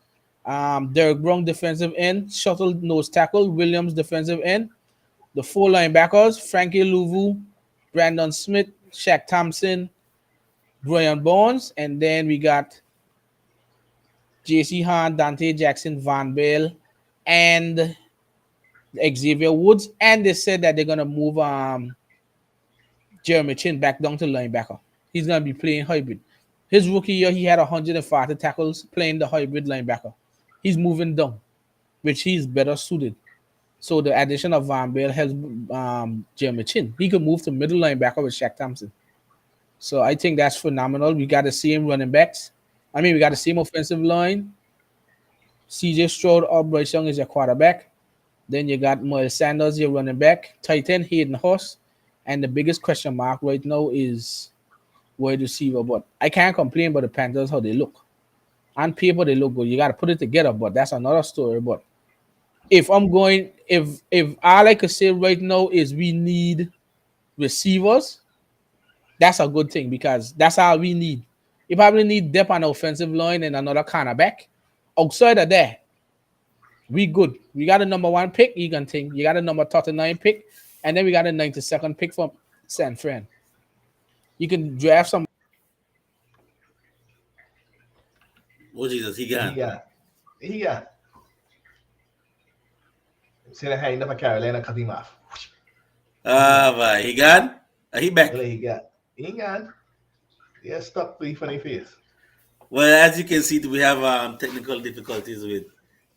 Derek Brown defensive end, Shuttle nose tackle, Williams defensive end. The four linebackers, Frankie Louvu, Brandon Smith, Shaq Thompson, Brian Bones, and then we got J.C. Hahn, Dante Jackson, Van Bell, and Xavier Woods. And they said that they're gonna move Jeremy Chin back down to linebacker. He's gonna be playing hybrid. His rookie year, he had 140 tackles playing the hybrid linebacker. He's moving down, which he's better suited. So the addition of Van Bell helps Jeremy Chin. He could move to middle linebacker with Shaq Thompson. So I think that's phenomenal. We got the same running backs. I mean, we got the same offensive line. CJ Stroud or Bryce Young is your quarterback. Then you got Miles Sanders, your running back. Titan Hayden Hurst. And the biggest question mark right now is wide receiver. But I can't complain about the Panthers, how they look. On paper, they look good. You got to put it together, but that's another story. But if all I could say right now is we need receivers, that's a good thing because that's all we need. You probably need depth on the offensive line and another cornerback. Outside of that, we good. We got a number 1 pick, you can think. You got a number 39 pick, and then we got a 92nd pick from San Fran. You can draft some. Oh Jesus, he got. He got. See the hand up a Carolina cut him off. But he got. He back. He got. He got. Yeah, stuck to funny face. Well, as you can see, we have technical difficulties with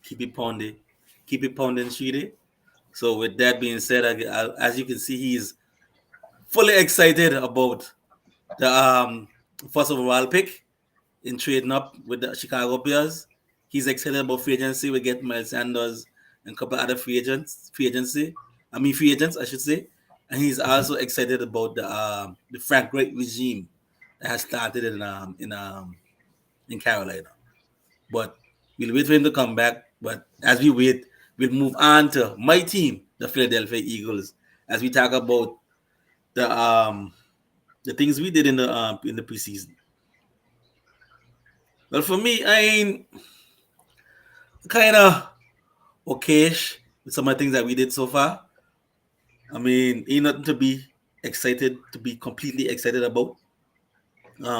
Keep It Pounding Shiri. So with that being said, as you can see, he's fully excited about the first overall pick in trading up with the Chicago Bears. He's excited about free agency. We get Miles Sanders and a couple other free agents, I should say. And he's also excited about the Frank Wright regime that has started in Carolina. But we'll wait for him to come back. But as we wait, we'll move on to my team, the Philadelphia Eagles, as we talk about the things we did in the preseason. Well, for me, I ain't kind of okayish with some of the things that we did so far. I mean, ain't nothing to be completely excited about.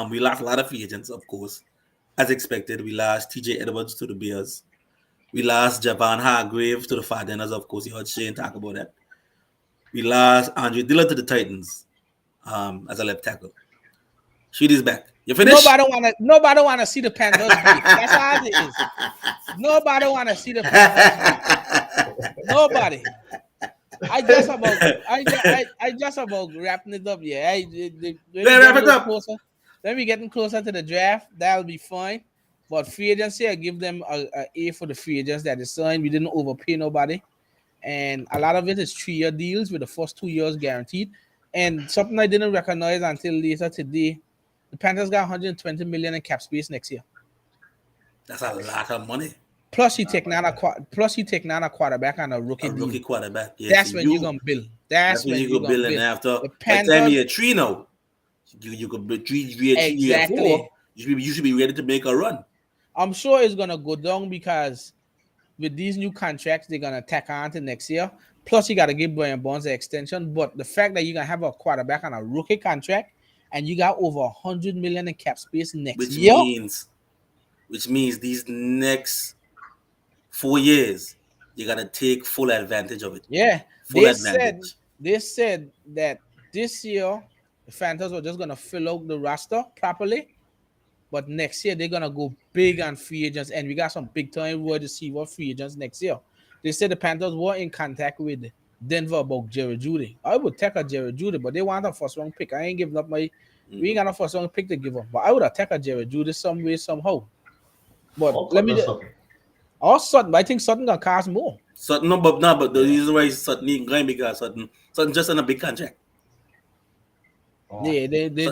We lost a lot of free agents, of course, as expected. We lost TJ Edwards to the Bears. We lost Javon Hargrave to the Cardinals. Of course, you heard Shane talk about that. We lost Andre Dillard to the Titans as a left tackle. Sheet is back. You finished? Nobody wanna see the Panthers beat. That's how it is. Nobody wanna see the Panthers beat. Nobody. I just about wrapping it up. Yeah, Wrap it up. When we getting closer to the draft, that'll be fine. But free agency, I give them a for the free agents that they signed. We didn't overpay nobody, and a lot of it is 3-year deals with the first 2 years guaranteed. And something I didn't recognize until later today, the Panthers got 120 million in cap space next year. That's a lot of money. Plus, you take another quarterback on a rookie A rookie deal. quarterback. Yeah, That's so when you're gonna build. That's when you you're go gonna build, and build. after The by the time Panthers, you're 3 now, you could be 3 year 4. exactly. You should be ready to make a run. I'm sure it's gonna go down because with these new contracts, they're gonna tack on to next year. Plus, you gotta give Brian Bonds an extension. But the fact that you're gonna have a quarterback on a rookie contract and you got over $100 million in cap space next year, which means these next 4 years, you gotta take full advantage of it. yeah. Full advantage. They said that this year the Panthers were just gonna fill out the roster properly. But next year they're gonna go big on free agents, and we got some big time wide receiver free agents next year. They said the Panthers were in contact with Denver about Jerry Jeudy. I would take a Jerry Jeudy, but they want a first round pick. I ain't giving up my. We ain't got a first round pick to give up, but I would have taken a Jerry Jeudy some way somehow. But let me. Or Sutton, but I think Sutton gonna cost more. Sutton, but the reason why Sutton ain't going because Sutton just on a big contract. Oh. Yeah, they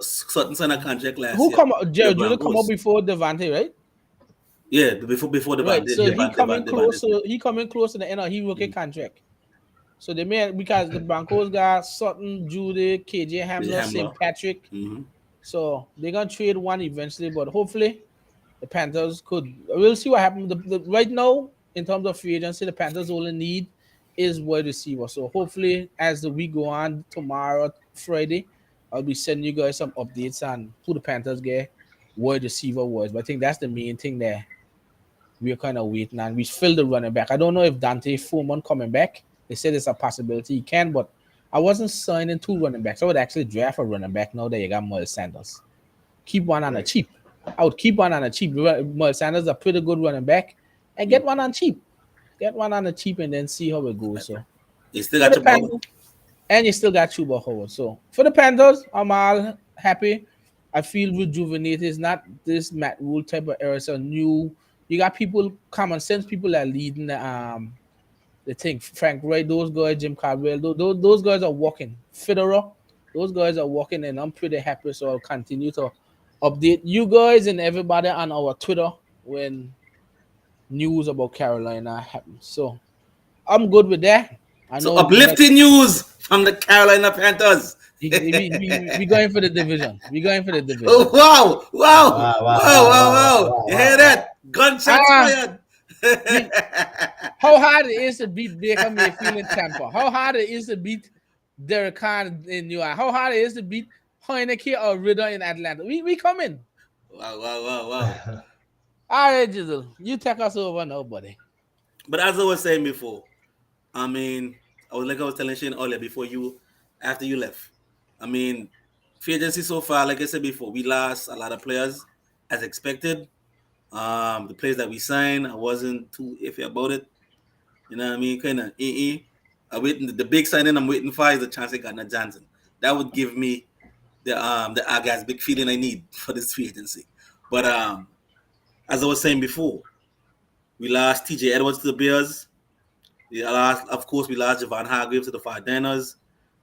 Sutton signed a contract last year. Who come out? Jerry Jeudy come out before Devontae, right? Yeah, before Devontae. Right, so he coming close to the end of his rookie contract. So they may because the Broncos got Sutton, Jeudy, KJ Hamler, St. Patrick. Mm-hmm. So they're gonna trade one eventually, but hopefully the Panthers could. We'll see what happens. Right now, in terms of free agency, the Panthers only need is wide receiver. So hopefully, as the week go on, tomorrow, Friday, I'll be sending you guys some updates on who the Panthers get, wide receiver was. But I think that's the main thing there. We're kind of waiting on. We filled the running back. I don't know if Dante Foreman coming back. They said it's a possibility he can, but I wasn't signing 2 running backs. I would actually draft a running back now that you got Miles Sanders. Keep one on a cheap. I would keep one on a cheap. Miles Sanders is a pretty good running back, and get one on cheap. Get one on the cheap and then see how it goes. So you still got Chuba Howard. And you still got Chuba Howard. So for the Panthers, I'm all happy. I feel rejuvenated. It's not this Matt Rule type of era. It's a new. You got people, common sense people that are leading the thing. Frank Wright, those guys, Jim Caldwell, those guys are walking. Federer, those guys are walking, and I'm pretty happy. So I'll continue to update you guys and everybody on our Twitter when news about Carolina happens. So I'm good with that. I know. So uplifting news from the Carolina Panthers. We going for the division. Oh, wow. You hear that? Gunshots fired. How hard it is to beat Baker Mayfield in Tampa? How hard it is to beat Derek Carr in New York? How hard it is to beat Heineke or Ridder in Atlanta? We coming. Wow. All right, Jizzle. You take us over now, buddy. But as I was saying before, I mean, I was telling Shane earlier after you left. I mean, free agency so far, like I said before, we lost a lot of players as expected. The players that we signed, I wasn't too iffy about it. You know what I mean? Kind of I'm waiting. The big signing I'm waiting for is the chance I got Gardner Johnson. That would give me the big feeling I need for this free agency. But as I was saying before, we lost TJ Edwards to the Bears. We lost Javon Hargrave to the 49ers.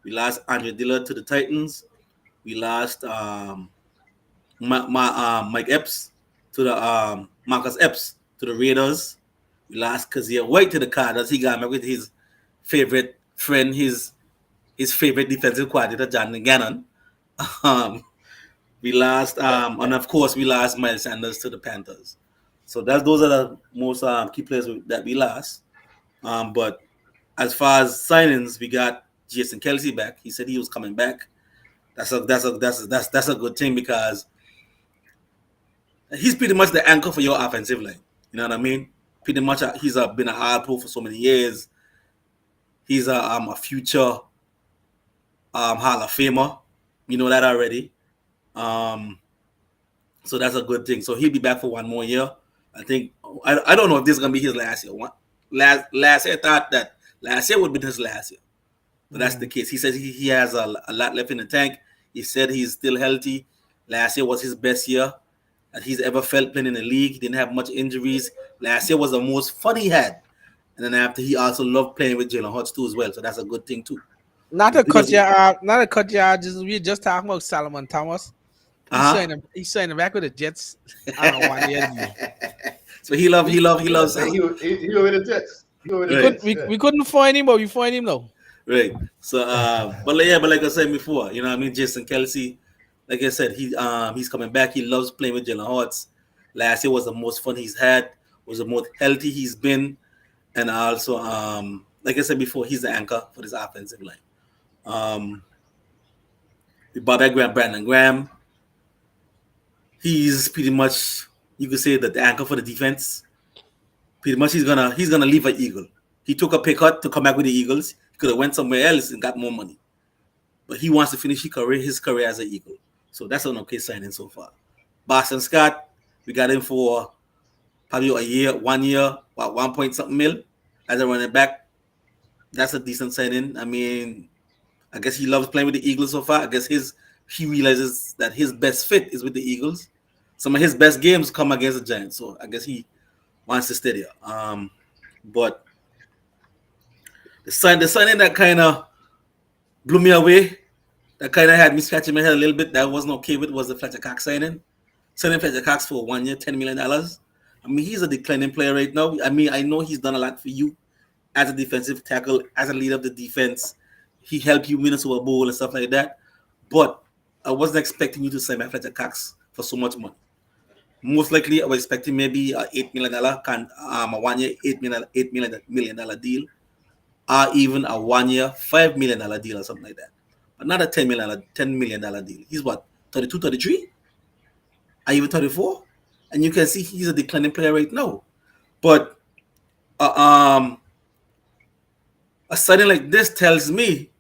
We lost Andre Dillard to the Titans. We lost Mike Epps to the Marcus Epps to the Raiders. We lost Kazir White to the Cardinals. He got married with his favorite friend, his favorite defensive coordinator, John Gannon. We lost, and of course, we lost Miles Sanders to the Panthers. So those are the most key players that we lost. But as far as signings, we got Jason Kelce back. He said he was coming back. That's a good thing because he's pretty much the anchor for your offensive line. You know what I mean? Pretty much, he's been an All-Pro for so many years. He's a future Hall of Famer. You know that already. So that's a good thing. So he'll be back for one more year. I think I don't know if this is gonna be his last year. Last year I thought that last year would be his last year, but that's the case. He says he has a lot left in the tank. He said he's still healthy. Last year was his best year that he's ever felt playing in the league. He didn't have much injuries. Last year was the most fun he had, and then after he also loved playing with Jalen Hurts too as well. So that's a good thing too. Not to cut you out. We're just talking about Solomon Thomas. He signed him back with the Jets. I don't want to. So he loves He over the Jets. He over the Right. Jets. Yeah. We couldn't find him, but we find him now. right. So but like I said before, you know what I mean, Jason Kelsey, like I said, he's coming back. He loves playing with Jalen Hurts. Last year was the most fun he's had, was the most healthy he's been, and also like I said before, he's the anchor for this offensive line. We brought back Brandon Graham. He's pretty much, you could say, that the anchor for the defense. Pretty much he's gonna leave an Eagle. He took a pay cut to come back with the Eagles. He could have went somewhere else and got more money. But he wants to finish his career as an Eagle. So that's an okay signing so far. Boston Scott, we got him for probably 1 year, about 1 point something mil as a running back. That's a decent signing. I mean, I guess he loves playing with the Eagles so far. I guess he realizes that his best fit is with the Eagles. Some of his best games come against the Giants. So I guess he wants to stay there. But the signing that kind of blew me away, that kind of had me scratching my head a little bit, that I wasn't okay with, was the Fletcher Cox signing. Signing Fletcher Cox for 1 year, $10 million. I mean, he's a declining player right now. I mean, I know he's done a lot for you as a defensive tackle, as a leader of the defense. He helped you win a Super Bowl and stuff like that. But I wasn't expecting you to sign Fletcher Cox for so much money. Most likely, I was expecting maybe a $8 million, a 1 year, $8 million deal, or even a 1 year, $5 million deal or something like that. But not a $10 million deal. He's what, 32, 33? Or even 34? And you can see he's a declining player right now. But a signing like this tells me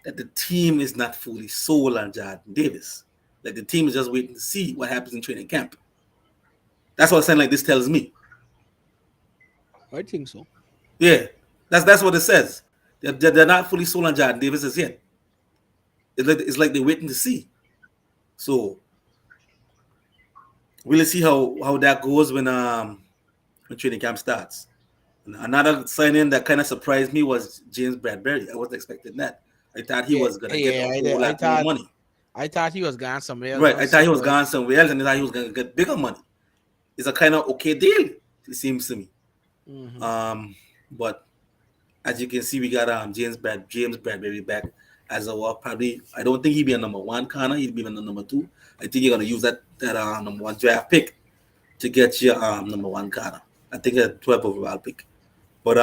that the team is not fully sold on Jordan Davis. Like the team is just waiting to see what happens in training camp. That's what a sign like this tells me. I think so. Yeah, that's what it says. They're not fully sold on Jordan Davis as yet. It's like they're waiting to see. So we'll see how that goes when training camp starts. And another signing that kind of surprised me was James Bradbury. I wasn't expecting that. I thought he was going to get a whole lot more money. I thought he was gone somewhere else. Right, I thought he was gone somewhere else, and I thought he was going to get bigger money. It's a kind of okay deal, it seems to me. Mm-hmm. But as you can see, we got James Bradbury back as our probably. I don't think he'd be a number 1 corner. He'd be a number 2. I think you're going to use that number 1 draft pick to get your number 1 corner. I think a 12th overall pick. But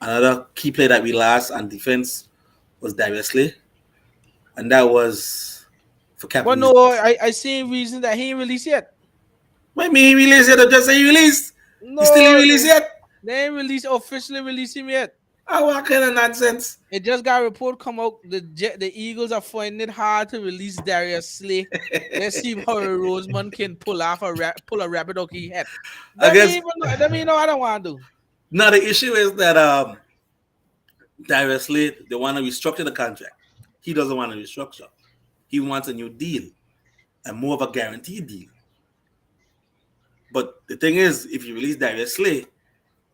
another key player that we lost on defense was Darius Slay, and that was for cap. Well, no, I see a reason that he ain't released yet. What mean he released yet? Just say he released. No, he still ain't released yet. They ain't officially released him yet. Oh, what kind of nonsense? It just got a report come out. The Eagles are finding it hard to release Darius Slay. Let's see how Roseman can pull a rabbit out his head. I don't want to do. Now the issue is that Darius Slay, they want to restructure the contract. He doesn't want to restructure. He wants a new deal and more of a guaranteed deal. But the thing is, if you release Darius Slay,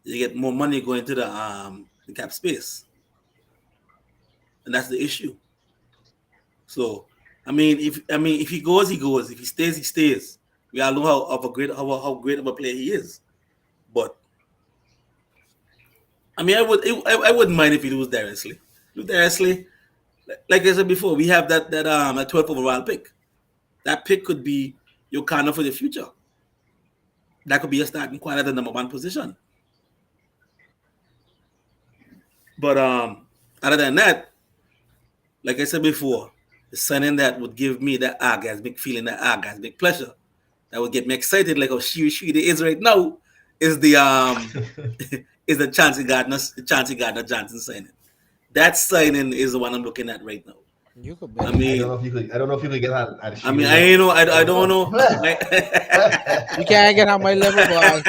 you get more money going to the cap space, and that's the issue. So, I mean, if he goes, he goes. If he stays, he stays. We all know how great of a player he is. But I mean, I wouldn't mind if he lose Darius Slay. Darius Slay, like I said before, we have that 12th overall pick. That pick could be your corner for the future. That could be a starting corner at the number 1 position. But other than that, like I said before, the signing that would give me that orgasmic feeling, that orgasmic pleasure, that would get me excited like how Shiri is right now, is the is the Chauncey Gardner Johnson signing. That signing is the one I'm looking at right now. You could I don't know if you could get that. I mean, I don't know. You can't get on my level, boy.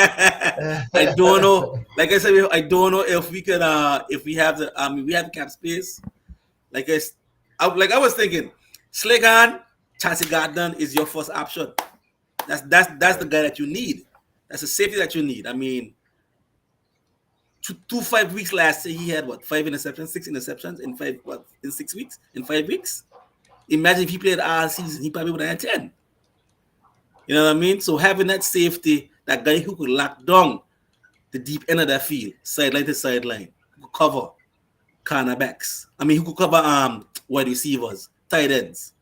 I don't know. Like I said, I don't know if we could, if we have the, we have the cap space. Like I was thinking, Slagan, Chauncey Gardner is your first option. That's the guy that you need. That's the safety that you need. I mean, 5 weeks last year, he had 5 interceptions, 6 interceptions in 6 weeks, in 5 weeks. imagine if he played all season, he probably would have had 10. You know what I mean? So having that safety, that guy who could lock down the deep end of that field, sideline to sideline, who could cover cornerbacks. I mean, who could cover wide receivers, tight ends.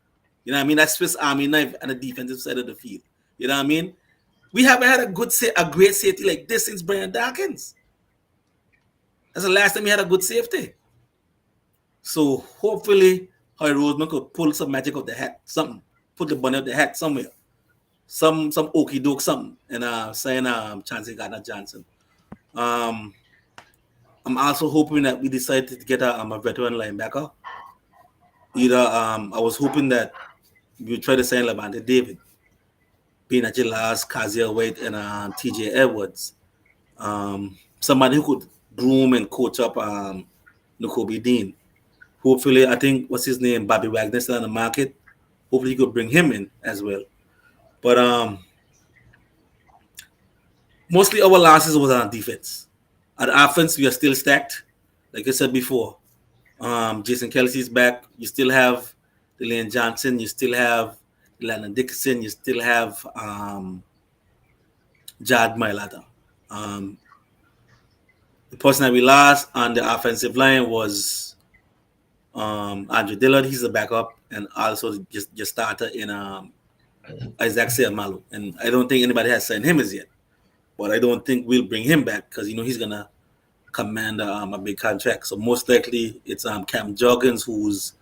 You know what I mean? That Swiss Army knife on the defensive side of the field. You know what I mean? We haven't had a great safety like this since Brian Dawkins. That's the last time we had a good safety. So hopefully Howie Roseman could pull some magic out the hat, something, put the bunny out the hat somewhere. Some okey doke something, and sign Chauncey Gardner-Johnson. I'm also hoping that we decide to get a veteran linebacker. Either I was hoping that we would try to sign Lavonte David, being at Last, Kazia White, and TJ Edwards. Somebody who could groom and coach up Nakobe Dean. Hopefully, I think what's his name, Bobby Wagner, still on the market. Hopefully, he could bring him in as well. But mostly our losses was on defense. At offense, we are still stacked. Like I said before, Jason Kelsey's back. You still have Lane Johnson. You still have Landon Dickinson. You still have Jad Mailata. The person that we lost on the offensive line was Andrew Dillard. He's the backup, and also just starter in Isaac Seumalo. And I don't think anybody has signed him as yet. But I don't think we'll bring him back because he's gonna command a big contract. So most likely it's Cam Joggins, who's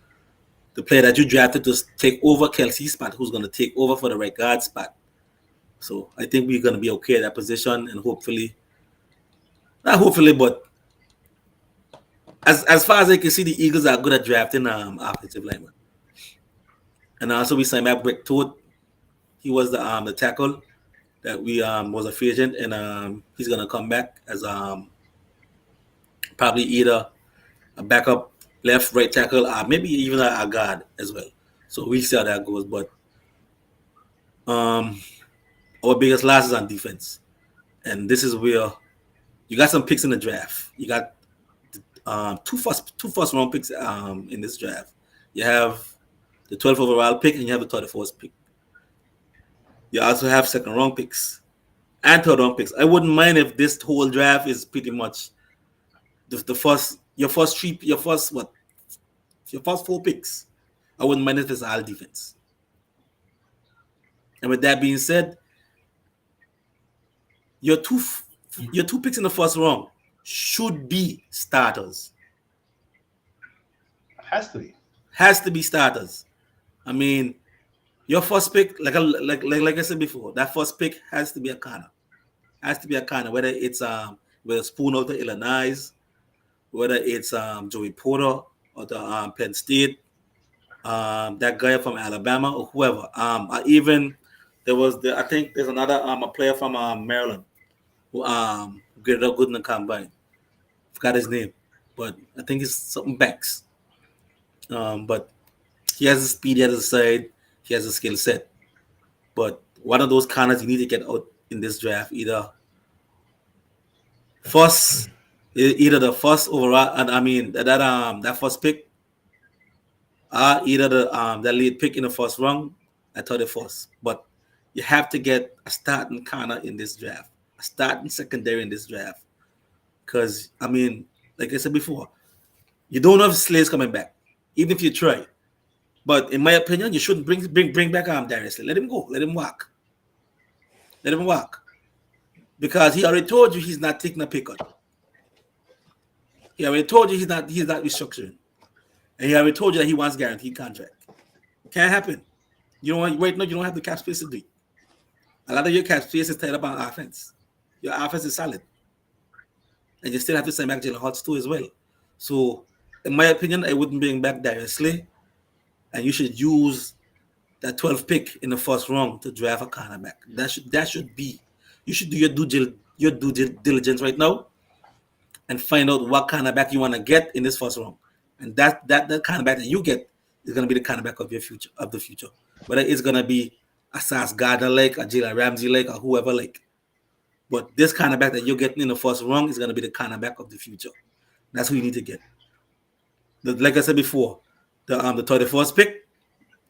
the player that you drafted to take over Kelsey's spot, who's gonna take over for the right guard spot. So I think we're gonna be okay at that position, and hopefully, not hopefully, but as far as I can see, the Eagles are good at drafting offensive linemen. And also we signed back Brick Toad. He was the tackle that we was a free agent, and he's gonna come back as probably either a backup left, right tackle, or maybe even a guard as well. So we'll see how that goes. But our biggest loss is on defense, and this is where you got some picks in the draft. You got two first round picks in this draft. You have the 12th overall pick, and you have the 31st pick. You also have second round picks and third round picks. I wouldn't mind if this whole draft is pretty much your first 4 picks. I wouldn't mind if it's all defense. And with that being said, your two picks in the first round should be starters. Has to be. Has to be starters. I mean, your first pick, like I said before, that first pick has to be a corner. Has to be a corner, whether it's with a spoon out of Illinois, whether it's Joey Porter or the Penn State, that guy from Alabama or whoever. Even I think there's another a player from Maryland who graded up good in the combine. Forgot his name, but I think it's something Banks. But he has the speed, he has the side, he has a skill set. But one of those corners you need to get out in this draft, either the first overall, and I mean that first pick, either the lead pick in the first round at 31st. But you have to get a starting corner in this draft, a starting secondary in this draft, because I mean, like I said before, you don't know if Slay's coming back, even if you try. But in my opinion, you shouldn't bring back Darius Slay. Let him go. Let him walk. Let him walk. Because he already told you he's not taking a pay cut. He already told you he's not restructuring. And he already told you that he wants guaranteed contract. Can't happen. You don't want, right now, you don't have the cap space to do it. A lot of your cap space is tied up on offense. Your offense is solid. And you still have to sign back Jalen Hurts too as well. So, in my opinion, I wouldn't bring back Darius Slay. And you should use that 12th pick in the first round to draft a cornerback. That should be. You should do your due diligence right now and find out what cornerback you want to get in this first round. And that cornerback that you get is going to be the cornerback of the future. Whether it's going to be a Sauce Gardner like, a Jalen Ramsey like, or whoever like. But this cornerback that you're getting in the first round is going to be the cornerback of the future. That's who you need to get. Like I said before, the 31st pick,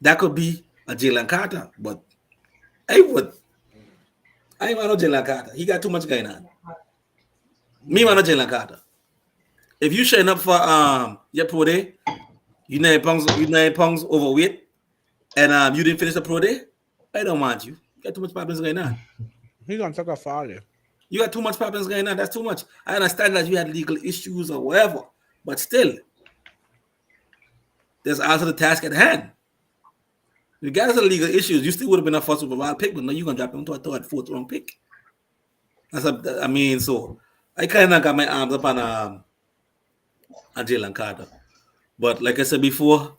That could be a Jalen Carter, but I ain't want no Jalen Carter. He got too much going on. Me want no Jalen Carter. If you showing up for your pro day, you 9 pounds overweight, and you didn't finish the pro day, I don't want you. You got too much problems going on. He's gonna take a foul there. You got too much problems going on. That's too much. I understand that you had legal issues or whatever, but still, there's also the task at hand. Regardless of the legal issues, you still would have been a first overall pick, but now you're gonna drop him to a third, fourth round pick. So I kind of got my arms up on Jalen Carter. But like I said before,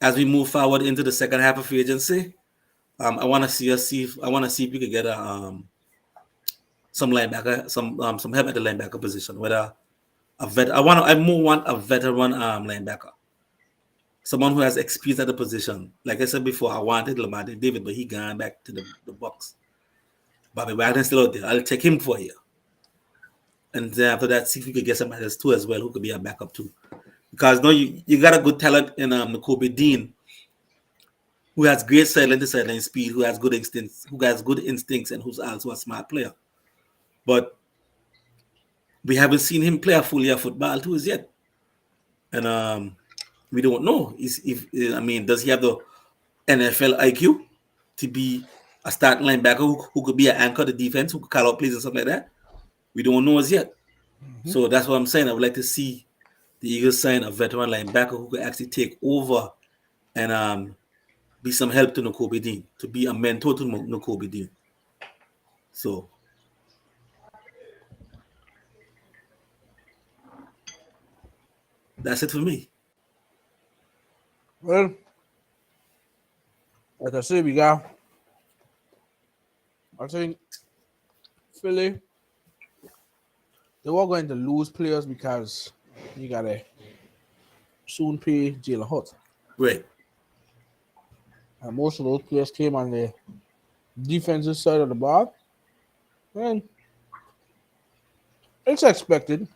as we move forward into the second half of free agency, I want to see if we could get some linebacker, some help at the linebacker position. Whether a vet, I more want a veteran linebacker, someone who has experience at the position. Like I said before, I wanted Lamar David, but he gone back to the Bucs. Bobby Wagner's still out there. I'll take him for a year. And then after that, see if we could get somebody else too as well who could be a backup too. Because no, you got a good talent in Nakobe Dean, who has great sideline-to-sideline speed, who has good instincts, and who's also a smart player. But we haven't seen him play a full year of football too as yet. And we don't know does he have the NFL IQ to be a starting linebacker who could be an anchor to defense, who could call out plays and stuff like that? We don't know as yet. Mm-hmm. So that's what I'm saying. I would like to see the Eagles sign a veteran linebacker who could actually take over and be some help to Nakobe Dean, to be a mentor to Nakobe Dean. So that's it for me. Well, like I said, I think Philly, they were going to lose players because you got to soon pay Jalen Hurts. Right. And most of those players came on the defensive side of the ball. And it's expected.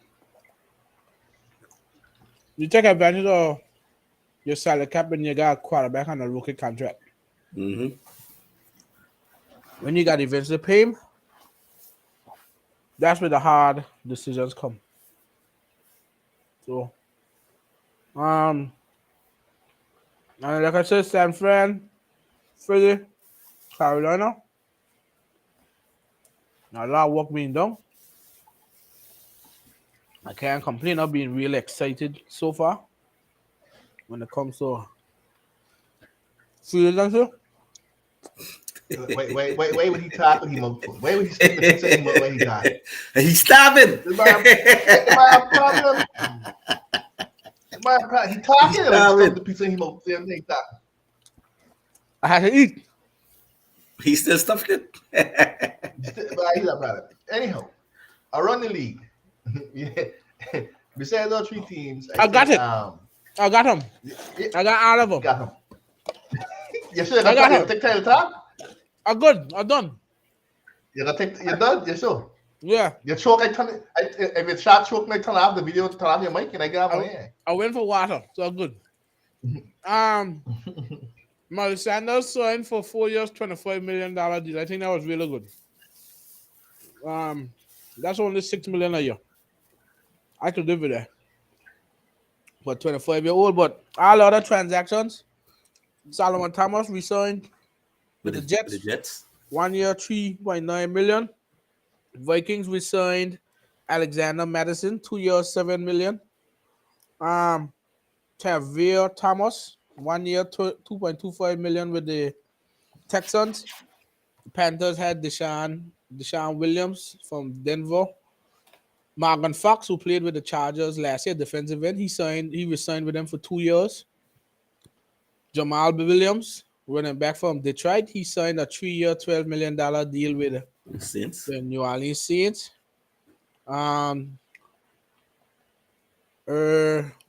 You take advantage of your salary cap and you got a quarterback on a rookie contract. Mm-hmm. When you got events to pay him, that's where the hard decisions come. So, and like I said, San Fran, Philly, Carolina, a lot of work being done. I can't complain. I've been really excited so far when it comes to free agency. Wait, when he talking, he wait when he stick the pizza in when he got. He's stopping. My problem. He talking about the pizza in him over there. I had to eat. He still stuffed it. He's a brother. Anyhow, around the league, besides those three teams, I got it. I got him. I got all of them. Got him. You sure? I got him. Take time to talk. I'm good. I'm done. You're done. You sure? Yeah. You choke. If it's shot choke, I turn off the video. Turn off your mic, and I get out here. I went for water, so I'm good. Miles Sanders signed for 4 years, $25 million deal. I think that was really good. That's only $6 million a year. I could live with that. But 25-year-old, but all other transactions, Solomon Thomas re-signed with the Jets. 1 year, $3.9 million. Vikings re-signed Alexander Madison, 2 years, $7 million. Tavir Thomas, 1 year, $2.25 million with the Texans. The Panthers had Deshaun Williams from Denver. Morgan Fox, who played with the Chargers last year, defensive end, he resigned with them for 2 years. Jamal Williams, running back from Detroit, he signed a 3-year, $12 million deal with the New Orleans Saints.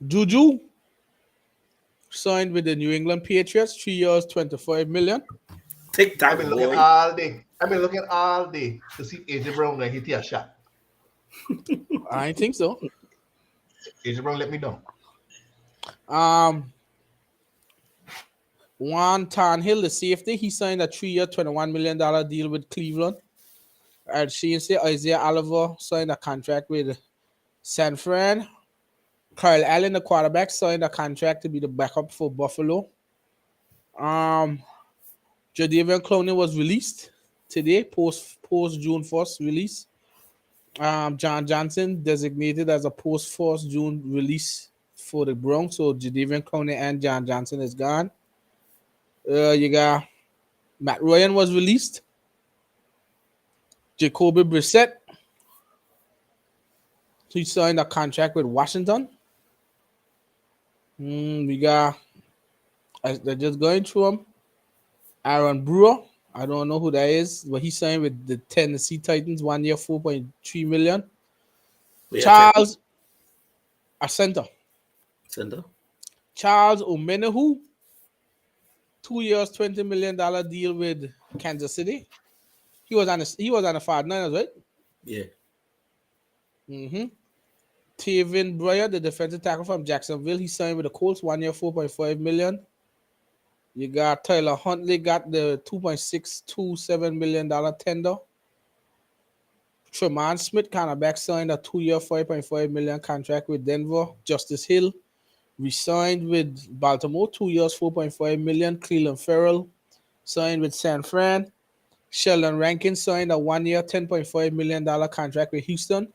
Juju signed with the New England Patriots, 3 years, $25 million. I've been looking all day to see AJ Brown when he hit a shot. I think so. AJ Brown let me know. Juan Tarnhill, the safety, he signed a 3-year, $21 million deal with Cleveland. As she said, Isaiah Oliver signed a contract with San Fran. Kyle Allen, the quarterback, signed a contract to be the backup for Buffalo. Jadeveon Clowney was released today, post June 1st release. John Johnson designated as a post 1st June release for the Bronx. So Jadeveon Clowney and John Johnson is gone. You got Matt Ryan was released. Jacoby Brissett, he signed a contract with Washington. We got, they're just going through them. Aaron Brewer, I don't know who that is, but he signed with the Tennessee Titans, 1 year, $4.3 million. Charles, a center. Charles Omenihu, 2 years, $20 million deal with Kansas City. He was on the 49ers, right? Yeah. Taven Breuer, the defensive tackle from Jacksonville, he signed with the Colts, 1 year, $4.5 million. You got Tyler Huntley, got the $2.627 million tender. Tremont Smith, cornerback, signed a 2 year, $5.5 million contract with Denver. Justice Hill re-signed with Baltimore, 2 years, $4.5 million. Cleveland Farrell signed with San Fran. Sheldon Rankin signed a 1 year, $10.5 million contract with Houston.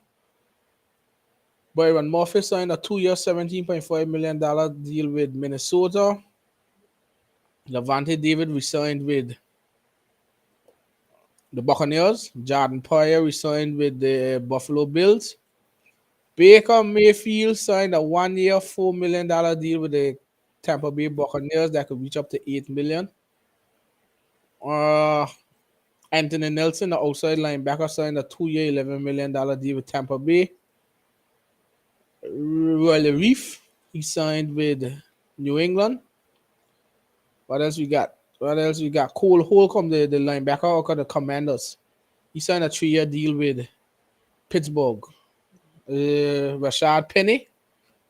Byron Murphy signed a 2 year, $17.5 million deal with Minnesota. Levante David resigned with the Buccaneers. Jordan Poyer resigned with the Buffalo Bills. Baker Mayfield signed a 1 year, $4 million deal with the Tampa Bay Buccaneers that could reach up to $8 million. Anthony Nelson, the outside linebacker, signed a 2 year, $11 million deal with Tampa Bay. Roy Reef, he signed with New England. What else we got? Cole Holcomb, the linebacker of the Commanders. He signed a 3 year deal with Pittsburgh. Rashad Penny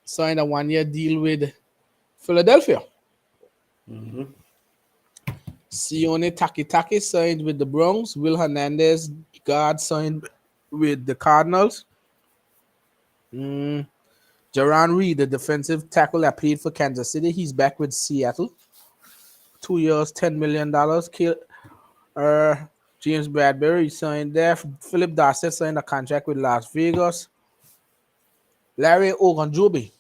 signed a 1 year deal with Philadelphia. Sione Takitaki signed with the Browns. Will Hernandez, guard, signed with the Cardinals. Jaron Reed, the defensive tackle that played for Kansas City, he's back with Seattle. 2 years, $10 million. James Bradbury signed there. Philip Darcett signed a contract with Las Vegas. Larry Ogunjobi,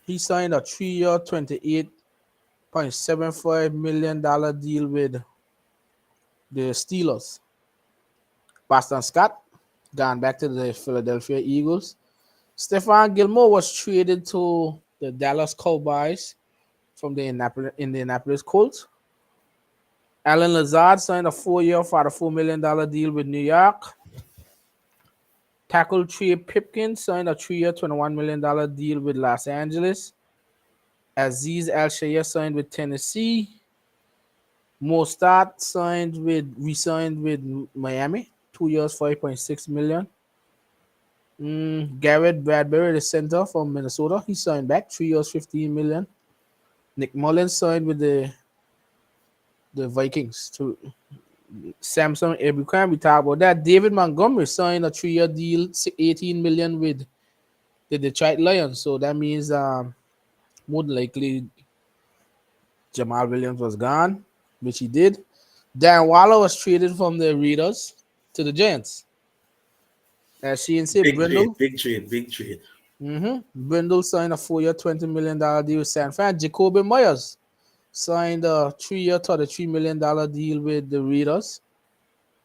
he signed a 3 year, $28.75 million deal with the Steelers. Boston Scott gone back to the Philadelphia Eagles. Stephon Gilmore was traded to the Dallas Cowboys from the Indianapolis Colts. Alan Lazard signed a 4 year, $44 million deal with New York. Tackle Trey Pipkins signed a 3 year, $21 million deal with Los Angeles. Aziz Al-Shaya signed with Tennessee. Mostert re-signed with Miami, 2 years, $5.6 million. Garrett Bradbury, the center from Minnesota, he signed back, 3 years, $15 million. Nick Mullins signed with the Vikings. Samson Ebukam, we talked about that. David Montgomery signed a 3 year deal, $18 million with the Detroit Lions. So that means more than likely Jamal Williams was gone, which he did. Dan Waller was traded from the Raiders to the Giants. As she and say, Brindle. Big trade. Brindle signed a 4 year, $20 million deal with San Fran. Jacoby Myers signed a 3 year, $33 million deal with the Raiders.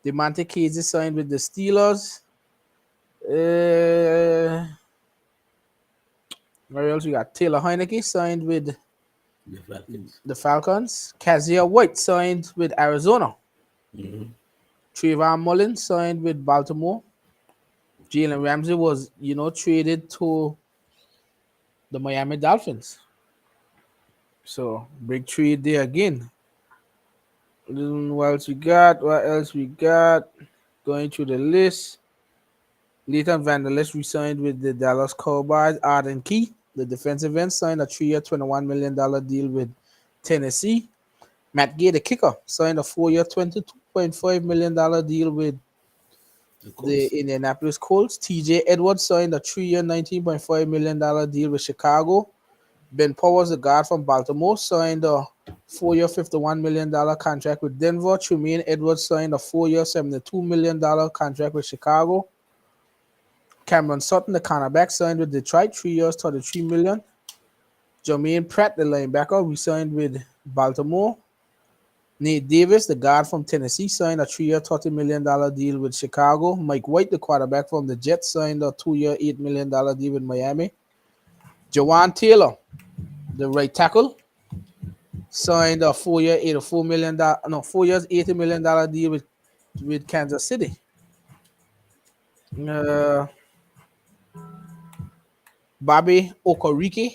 DeMonte Casey signed with the Steelers. Where else we got? Taylor Heineke signed with the Falcons. Kazir White signed with Arizona. Trayvon Mullen signed with Baltimore. Jalen Ramsey was, traded to the Miami Dolphins. So, big trade there again. What else we got? Going through the list. Leighton Vander Esch re-signed with the Dallas Cowboys. Arden Key, the defensive end, signed a 3 year, $21 million deal with Tennessee. Matt Gay, the kicker, signed a 4-year, $22.5 million deal with Of the course. Indianapolis Colts. TJ Edwards signed a 3-year, $19.5 million deal with Chicago. Ben Powers, the guard from Baltimore, signed a 4-year, $51 million contract with Denver. Tremaine Edwards signed a 4-year, $72 million contract with Chicago. Cameron Sutton, the cornerback, signed with Detroit, 3 years, $33 million. Jermaine Pratt, the linebacker, re-signed with Baltimore. Nate Davis, the guard from Tennessee, signed a 3-year, $30 million deal with Chicago. Mike White, the quarterback from the Jets, signed a 2-year, $8 million deal with Miami. Jawan Taylor, the right tackle, signed a 4-year, $84 million, 4 years, $80 million deal with Kansas City. Bobby Okereke.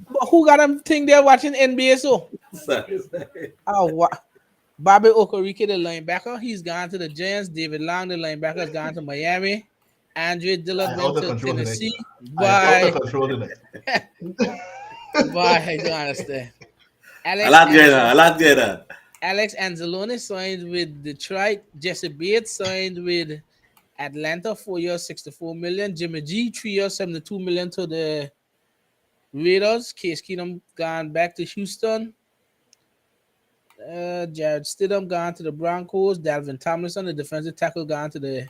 But who got them thing there watching NBA so? Sorry. Oh, what? Bobby Okereke, the linebacker, he's gone to the Giants. David Long, the linebacker, has gone to Miami. Andre Dillard I went out of to control today. Tennessee. I am out of Bye. control today. Bye. I don't understand. I like Jada. I like Jada. Alex Anzalone signed with Detroit. Jesse Bates signed with Atlanta, 4 years, $64 million. Jimmy G, 3 years, $72 million to the Raiders. Case Keenum gone back to Houston. Jared Stidham gone to the Broncos. Dalvin Tomlinson, the defensive tackle, gone to the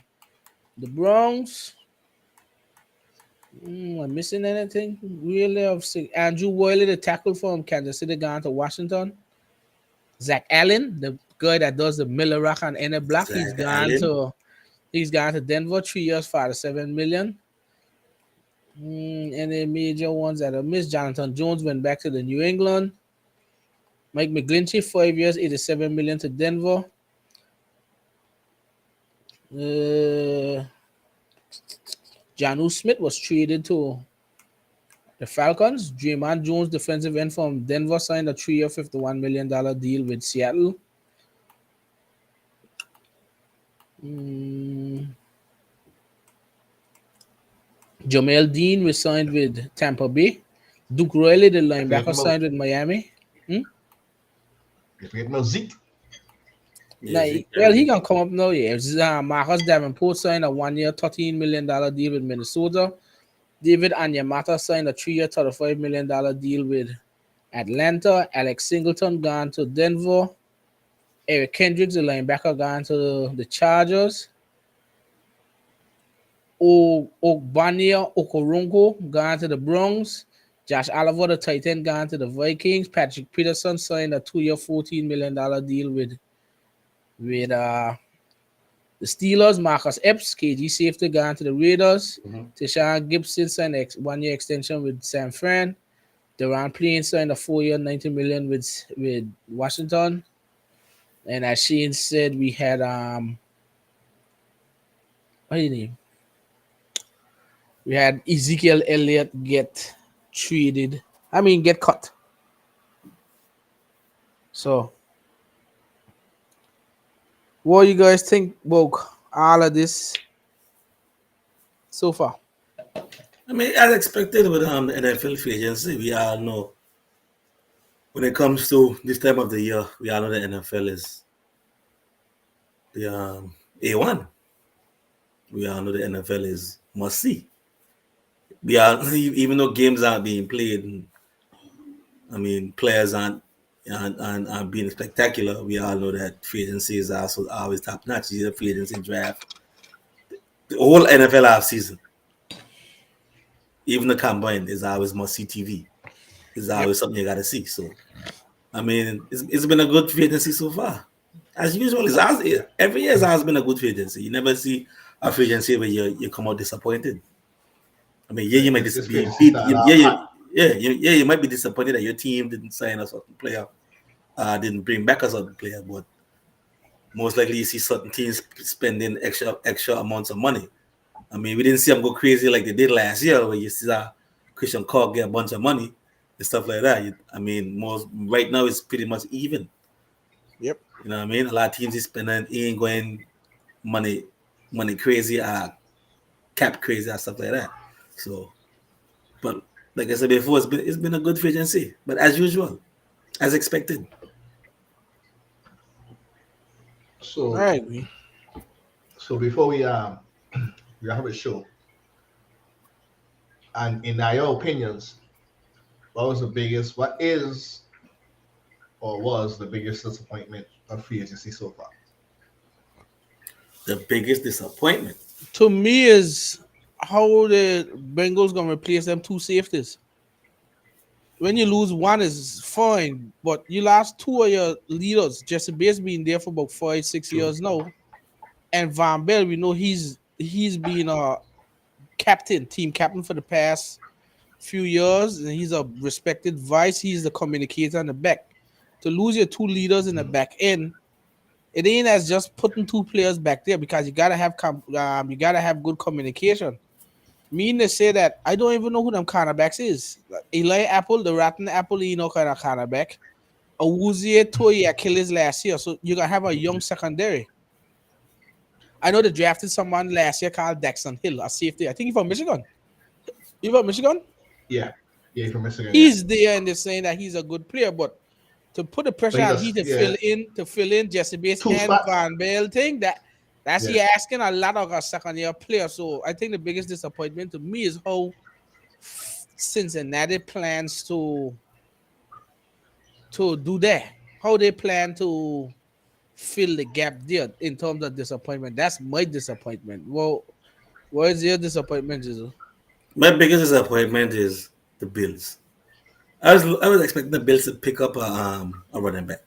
Bronx. I'm missing anything? Really? Andrew Wiley, the tackle from Kansas City, gone to Washington. Zach Allen, the guy that does the Miller Rock and Inner Block, he's gone to Denver, 3 years, $47 million. Any major ones that are missed? Jonathan Jones went back to the New England. Mike McGlinchey, 5 years, $87 million to Denver. Janu Smith was traded to the Falcons. Draymond Jones, defensive end from Denver, signed a 3-year, $51 million deal with Seattle. Jamel Dean was signed with Tampa Bay. Duke Riley, the linebacker, signed with Miami. You forget about Zeke. Well, he can come up now. Yeah, Marcus Davenport signed a 1-year, $13 million deal with Minnesota. David Anyamata signed a 3-year, $35 million deal with Atlanta. Alex Singleton gone to Denver. Eric Kendricks, the linebacker, gone to the Chargers. Ogbania Okoronkwo gone to the Bronx. Josh Oliver, the tight end, gone to the Vikings. Patrick Peterson signed a 2-year, $14 million deal with the Steelers. Marcus Epps, KG safety, gone to the Raiders. Tashawn Gibson signed a 1-year extension with San Fran. Deron Payne signed a 4-year, $90 million with Washington. And as Shane said, we had what do you name? We had Ezekiel Elliott get cut. So, what do you guys think about all of this so far? I mean, as expected with the NFL free agency, we all know when it comes to this time of the year, we all know the NFL is the A1. We all know the NFL is must see. We are even though games aren't being played, I mean players aren't being spectacular. We all know that free agency is also always top notch. The free agency draft, the whole NFL off season, even the combine is always must see TV. It's always something you got to see. So, I mean, it's been a good free agency so far. As usual, every year has been a good free agency. You never see a free agency where you come out disappointed. I mean, you might you might be disappointed that your team didn't sign a certain player, didn't bring back a certain player, but most likely you see certain teams spending extra amounts of money. I mean, we didn't see them go crazy like they did last year, where you see Christian Kirk get a bunch of money and stuff like that. I mean, right now it's pretty much even. Yep. You know what I mean? A lot of teams is spending ain't going money crazy, cap crazy and stuff like that. So, but like I said before, it's been a good free agency. But as usual, as expected. So I agree. so before we we have a show, and in your opinions, what is or was the biggest disappointment of free agency so far? The biggest disappointment. To me, is how the Bengals gonna replace them two safeties. When you lose one is fine, but you lost two of your leaders. Jesse Bates been there for about 5-6 years now, and Van Bell, we know he's been a team captain for the past few years, and he's a respected vice. He's the communicator in the back. To lose your two leaders in the back end, it ain't as just putting two players back there because you gotta have good communication. Mean to say that I don't even know who them cornerbacks is. Like Eli Apple, the rotten apple, kind of cornerback. Awuzie tore Achilles last year, so you're gonna have a young secondary. I know they drafted someone last year called Daxon Hill, a safety. I think he's from Michigan. You from Michigan? Yeah, yeah, from Michigan. He's there and they're saying that he's a good player, but to put the pressure on he to fill in Jesse Bates and Van Bell thing, that's he asking a lot of a second year players. So I think the biggest disappointment to me is how Cincinnati plans to do that. How they plan to fill the gap there in terms of disappointment. That's my disappointment. Well, what is your disappointment, Jesus? My biggest disappointment is the Bills. I was expecting the Bills to pick up a running back.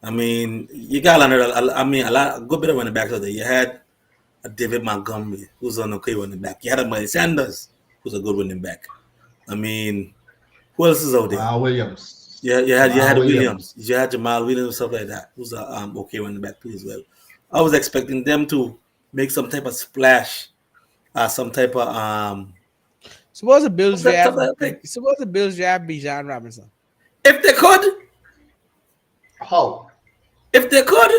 I mean, you got a good bit of running backs out there. You had a David Montgomery, who's an okay running back. You had a Miles Sanders, who's a good running back. I mean, who else is out there? Williams. Yeah, you had Williams. You had Jamal Williams, stuff like that, who's a okay running back too as well. I was expecting them to make some type of splash, some type of Suppose the Bills draft Bijan Robinson. If they could. How? If they could,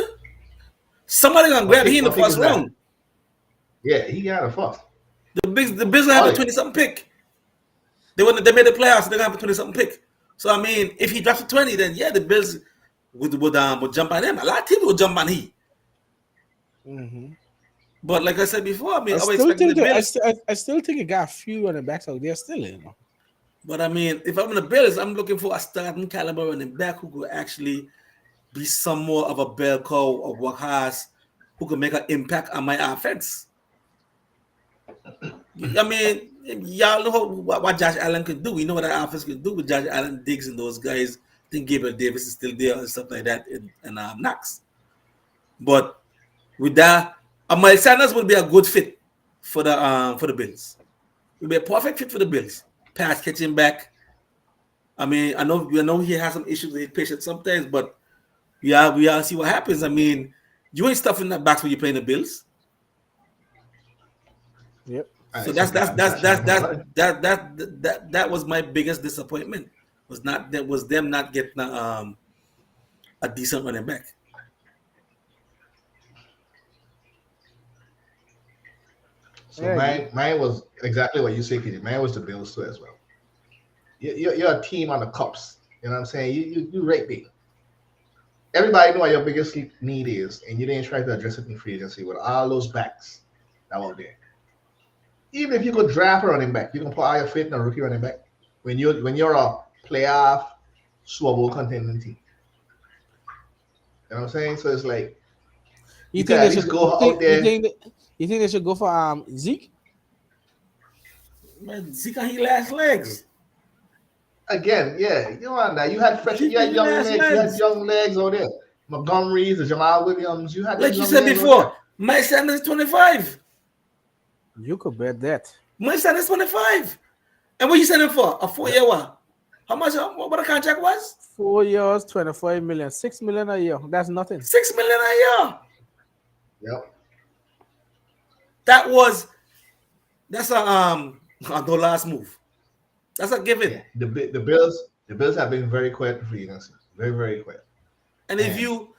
somebody gonna grab him in the first round. Yeah, he got a first. The Bills have a 20-something pick. They made the playoffs. They're gonna have a 20-something pick. So I mean, if he drops a 20, then yeah, the Bills would jump on him. A lot of people would jump on him. Mm-hmm. But like I said before, I mean, I still think it got a few running backs out there still, you know. But I mean, if I'm in the Bills, I'm looking for a starting caliber running back who could actually be some more of a bell cow or workhorse who could make an impact on my offense. I mean, y'all know what Josh Allen can do. We know what that offense can do with Josh Allen, Diggs, and those guys. I think Gabriel Davis is still there and stuff like that, and Knox. But with that, Miles Sanders would be a good fit for the Bills. Would be a perfect fit for the Bills. Pass catching back. I mean, I know he has some issues with his patience sometimes, but we all see what happens. I mean, you ain't stuffing that box when you're playing the Bills. Yep. So that was my biggest disappointment. Was them not getting a decent running back. So mine was exactly what you say, KJ. Mine was the Bills too as well. You're a team on the cups. You know what I'm saying? You rate me. Everybody know what your biggest need is, and you didn't try to address it in free agency with all those backs that were there. Even if you could draft a running back, you can put all your faith in a rookie running back when you're a playoff Super Bowl contending team. You know what I'm saying? So it's like you think they should go out there. You think they should go for Zeke? Man, Zeke on his last legs. Again, yeah, you know that you had young legs over there. Montgomery's, the Jamal Williams. You had like you said before. Miles Sanders 25. You could bet that. Miles Sanders 25. And what you selling for? A 4-year one? How much? What the contract was? 4 years, 25 million, $6 million a year. That's nothing. $6 million a year. Yep. That's a no last move. That's a given. Yeah. The Bills have been very quiet for you, very, very quiet. And if you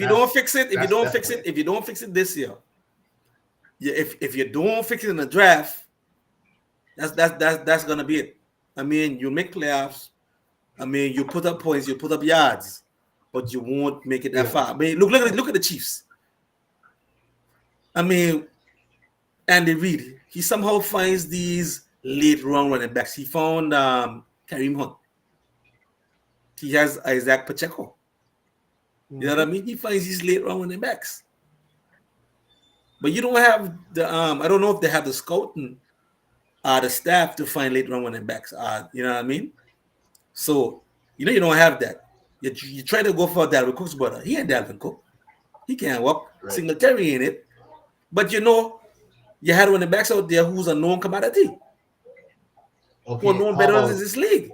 don't fix it this year, if you don't fix it in the draft, that's gonna be it. I mean, you make playoffs. I mean, you put up points, you put up yards, but you won't make it that Yeah. far. I mean, look at the Chiefs. I mean, Andy Reid, he somehow finds these late round running backs. He found Kareem Hunt. He has Isaac Pacheco. You know what I mean? He finds these late round running backs. But you don't have the I don't know if they have the scouting the staff to find late round running backs. You know what I mean? So you don't have that. You try to go for Dalvin Cook's brother. He ain't Dalvin Cook. He can't walk. Right. Singletary in it. But you had running backs out there who's a known commodity. Okay. Who are known better in this league.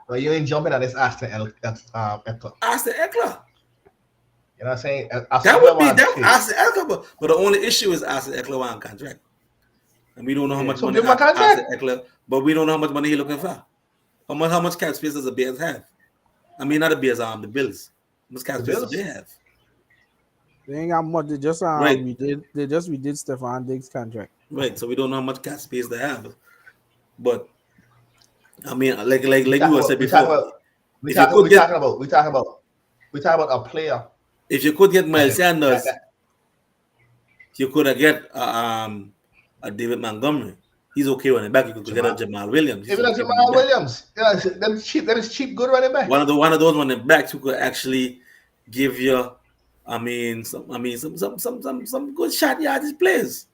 Well, you ain't jumping on this Aston Eckler. Aston Eckler. You know what I'm saying? That would be Aston Eckler. But the only issue is Aston Eckler on contract. And we don't know how much money Aston Eckler, but we don't know how much money he's looking for. How much cap space does the Bears have? I mean, not the Bears, the Bills. How much cap space do they have? They ain't got much. They just Right. we did Stephon Diggs' contract. Right. So we don't know how much cap space they have. But I mean, like you said before, we talking about a player. If you could get Miles Sanders, you could have get a David Montgomery. He's okay running back. You could get a Jamal Williams. Even a Jamal Williams. Yeah, that is cheap, good running back. One of those running backs who could actually give you, some good shot yardage plays.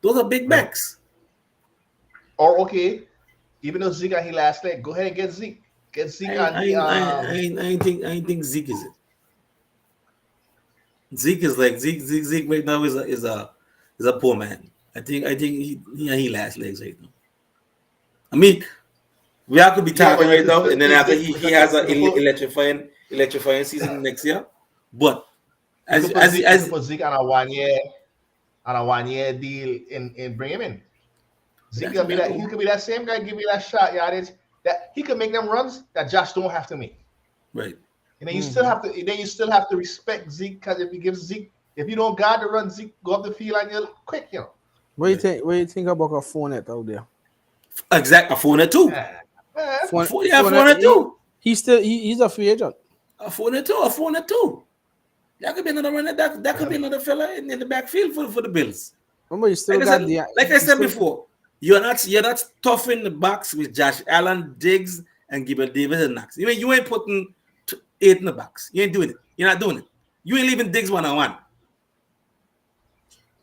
Those are big backs. Or okay, even though Zeke he last leg, go ahead and get Zeke. Get Zeke I ain't think Zeke is it. Zeke is like Zeke right now is a poor man. I think he last legs right now. I mean, we have to be talking right now, and then after he has an electrifying season next year. But as put Zeke on a 1 year deal and bring him in. Zeke could be that. He could be that same guy. Give me that shot yardage. That he could make them runs that Josh don't have to make. Right. And then you still have to. Then you still have to respect Zeke, because if you don't guard the run, Zeke go up the field and you're quick. What do you think? What do you think about a Fournette out there? Exactly, a Fournette too. Fournette too. He's a free agent. A Fournette too. That could be another runner. That could be another fella in the backfield for the Bills. Remember, you still like I said before, you're not tough in the box with Josh Allen, Diggs, and Gabriel Davis and Knox. You ain't putting 8 in the box. You ain't doing it. You're not doing it. You ain't leaving Diggs 1-on-1.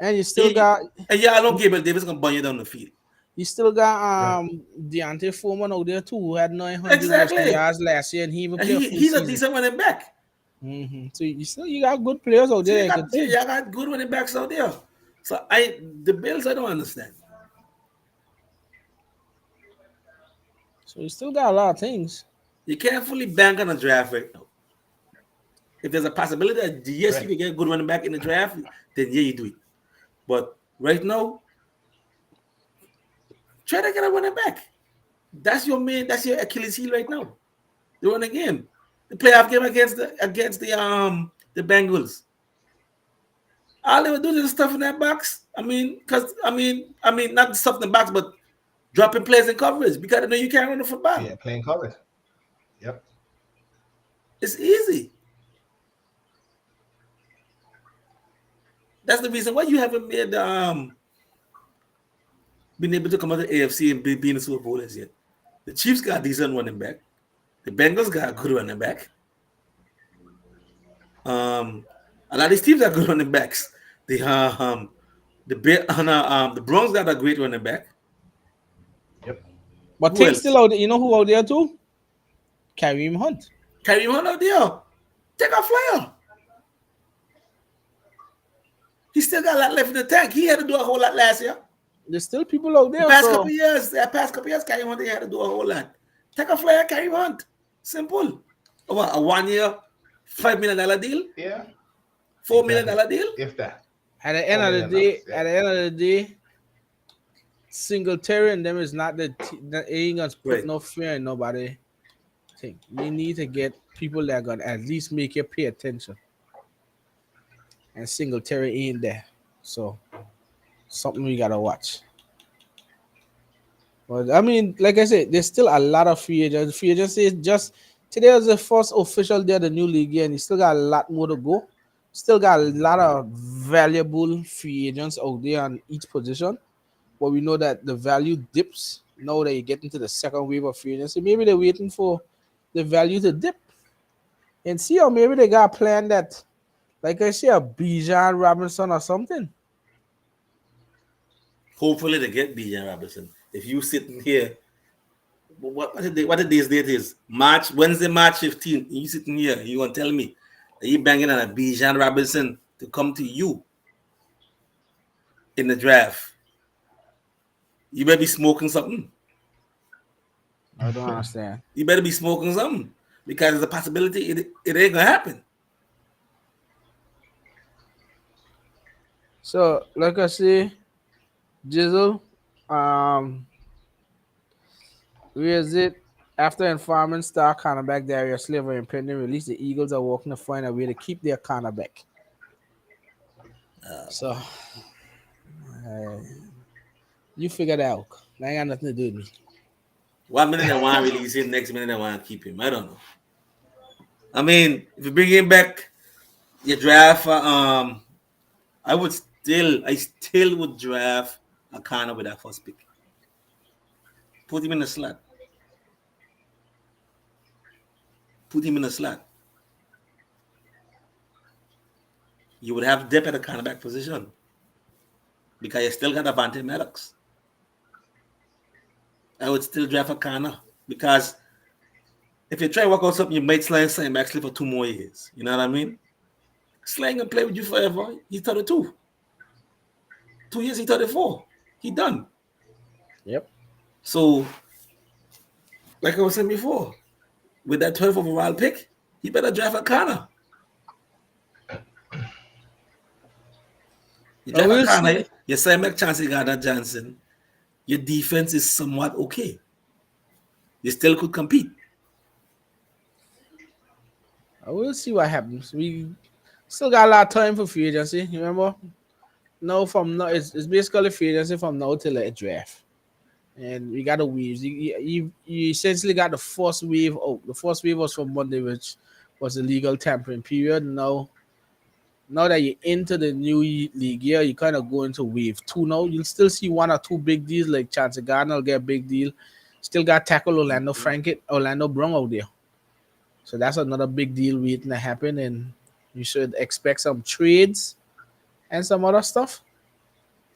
And you still got. And I know Gabriel Davis gonna burn you down the field. You still got Deontay Foreman out there too, who had 900 yards last year, and he even played. He's a decent running back. Mm-hmm. So you got good players out there. You got good running backs out there. So the Bills, I don't understand. So you still got a lot of things. You can't fully bank on a draft right now. If there's a possibility that you can get a good running back in the draft, then yeah, you do it. But right now, try to get a running back. That's your Achilles heel right now. The running game. The playoff game against the Bengals. All they were doing is stuff in that box. Not the stuff in the box, but dropping plays in coverage because they know you can't run the football. Yeah, playing coverage. Yep. It's easy. That's the reason why you haven't made been able to come out of the AFC and be in the Super Bowl as yet. The Chiefs got a decent running back. The Bengals got a good running back. A lot of these teams have good running backs. The Browns got a great running back. Yep. But things still out there. You know who out there too? Kareem Hunt. Kareem Hunt out there. Take a flyer. He still got a lot left in the tank. He had to do a whole lot last year. There's still people out there. The past couple years, Kareem Hunt had to do a whole lot. Take a flyer, Kareem Hunt. Simple. A 1 year, $5 million deal? Yeah. $4 million deal? If that. At the end of the day, Singletary and them is not the ain't gonna put no fear in nobody. You need to get people that are gonna at least make you pay attention. And Singletary ain't there. So something we gotta watch. But I mean, like I said, there's still a lot of free agents. Free agency is just today was the first official day of the new league year, and you still got a lot more to go. Still got a lot of valuable free agents out there on each position. But we know that the value dips now that you get into the second wave of free agency. Maybe they're waiting for the value to dip and see, or maybe they got a plan that, like I say, a Bijan Robinson or something. Hopefully they get Bijan Robinson. If you sitting here, what the day's date is? Wednesday, March 15th. You sitting here, you gonna tell me that you banging on a Bijan Robinson to come to you in the draft? You better be smoking something. I don't understand. You better be smoking something because there's a possibility it ain't gonna happen. So, like I say, Jizzle, um, where is it? After informing star cornerback Darius Slaver and pending release, the Eagles are working to find a way to keep their cornerback. So, you figure that out. That ain't got nothing to do with me. 1 minute they want to release him, next minute they want to keep him. I don't know. I mean, if you bring him back, you draft. I still would draft a corner with that first pick. Put him in the slot. Put him in the slot. You would have depth at the cornerback position because you still got Avante Maddox. I would still draft a corner because if you try to work out something, you might sign actually for 2 more years. You know what I mean? Slang and play with you forever. He's 32. 2 years, he's 34. He done. Yep. So, like I was saying before, with that 12th overall pick, he better draft a corner. You draft a corner, you sign Mike Chancey Gardner Johnson, your defense is somewhat okay. You still could compete. I will see what happens. We still got a lot of time for free agency. You remember? No, from now it's basically free agency from now till the draft. And we got the waves. You essentially got the first wave out. The first wave was from Monday, which was the legal tampering period. Now that you're into the new league year, you kind of go into wave 2 now. You'll still see 1 or 2 big deals, like Chance Gardner will get a big deal. Still got tackle Orlando Brown out there. So that's another big deal waiting to happen, and you should expect some trades and some other stuff.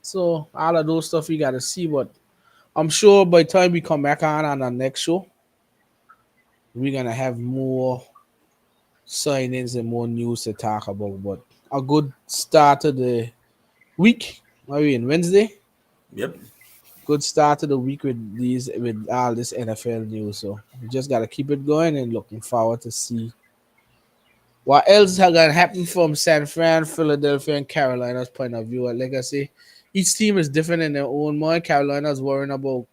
So all of those stuff you got to see, but I'm sure by the time we come back on our next show, we're gonna have more signings and more news to talk about. But a good start to the week. Are we in Wednesday? Yep. Good start to the week with all this NFL news. So we just gotta keep it going and looking forward to see what else is gonna happen from San Fran, Philadelphia, and Carolina's point of view. Like I say, each team is different in their own mind. Carolina's worrying about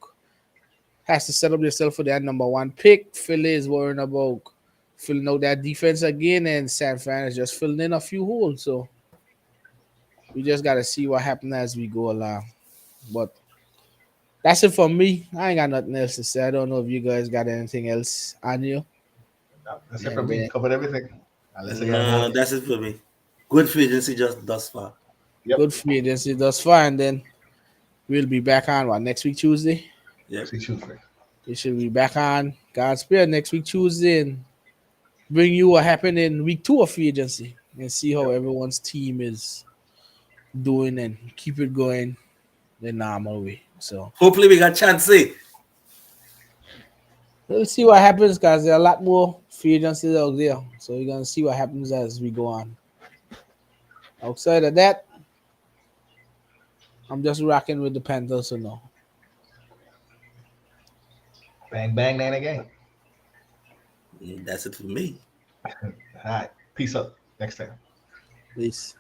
has to set up themselves for their number 1 pick. Philly is worrying about filling out that defense again, and San Fran is just filling in a few holes. So we just gotta see what happens as we go along. But that's it for me. I ain't got nothing else to say. I don't know if you guys got anything else on you. That's it from me. Covered everything. No, that's it for me. Good free agency just thus far. Yep. Good free agency thus far, and then we'll be back on next week Tuesday. Yeah. Next week Tuesday. We should be back on God's Spirit next week Tuesday and bring you what happened in week 2 of free agency and see how everyone's team is doing and keep it going the normal way. So hopefully we got Chancey. We'll see what happens because there are a lot more free agencies out there. So we're gonna see what happens as we go on. Outside of that, I'm just rocking with the Panthers so now. Bang, bang, nang again. That's it for me. All right. Peace up. Next time. Peace.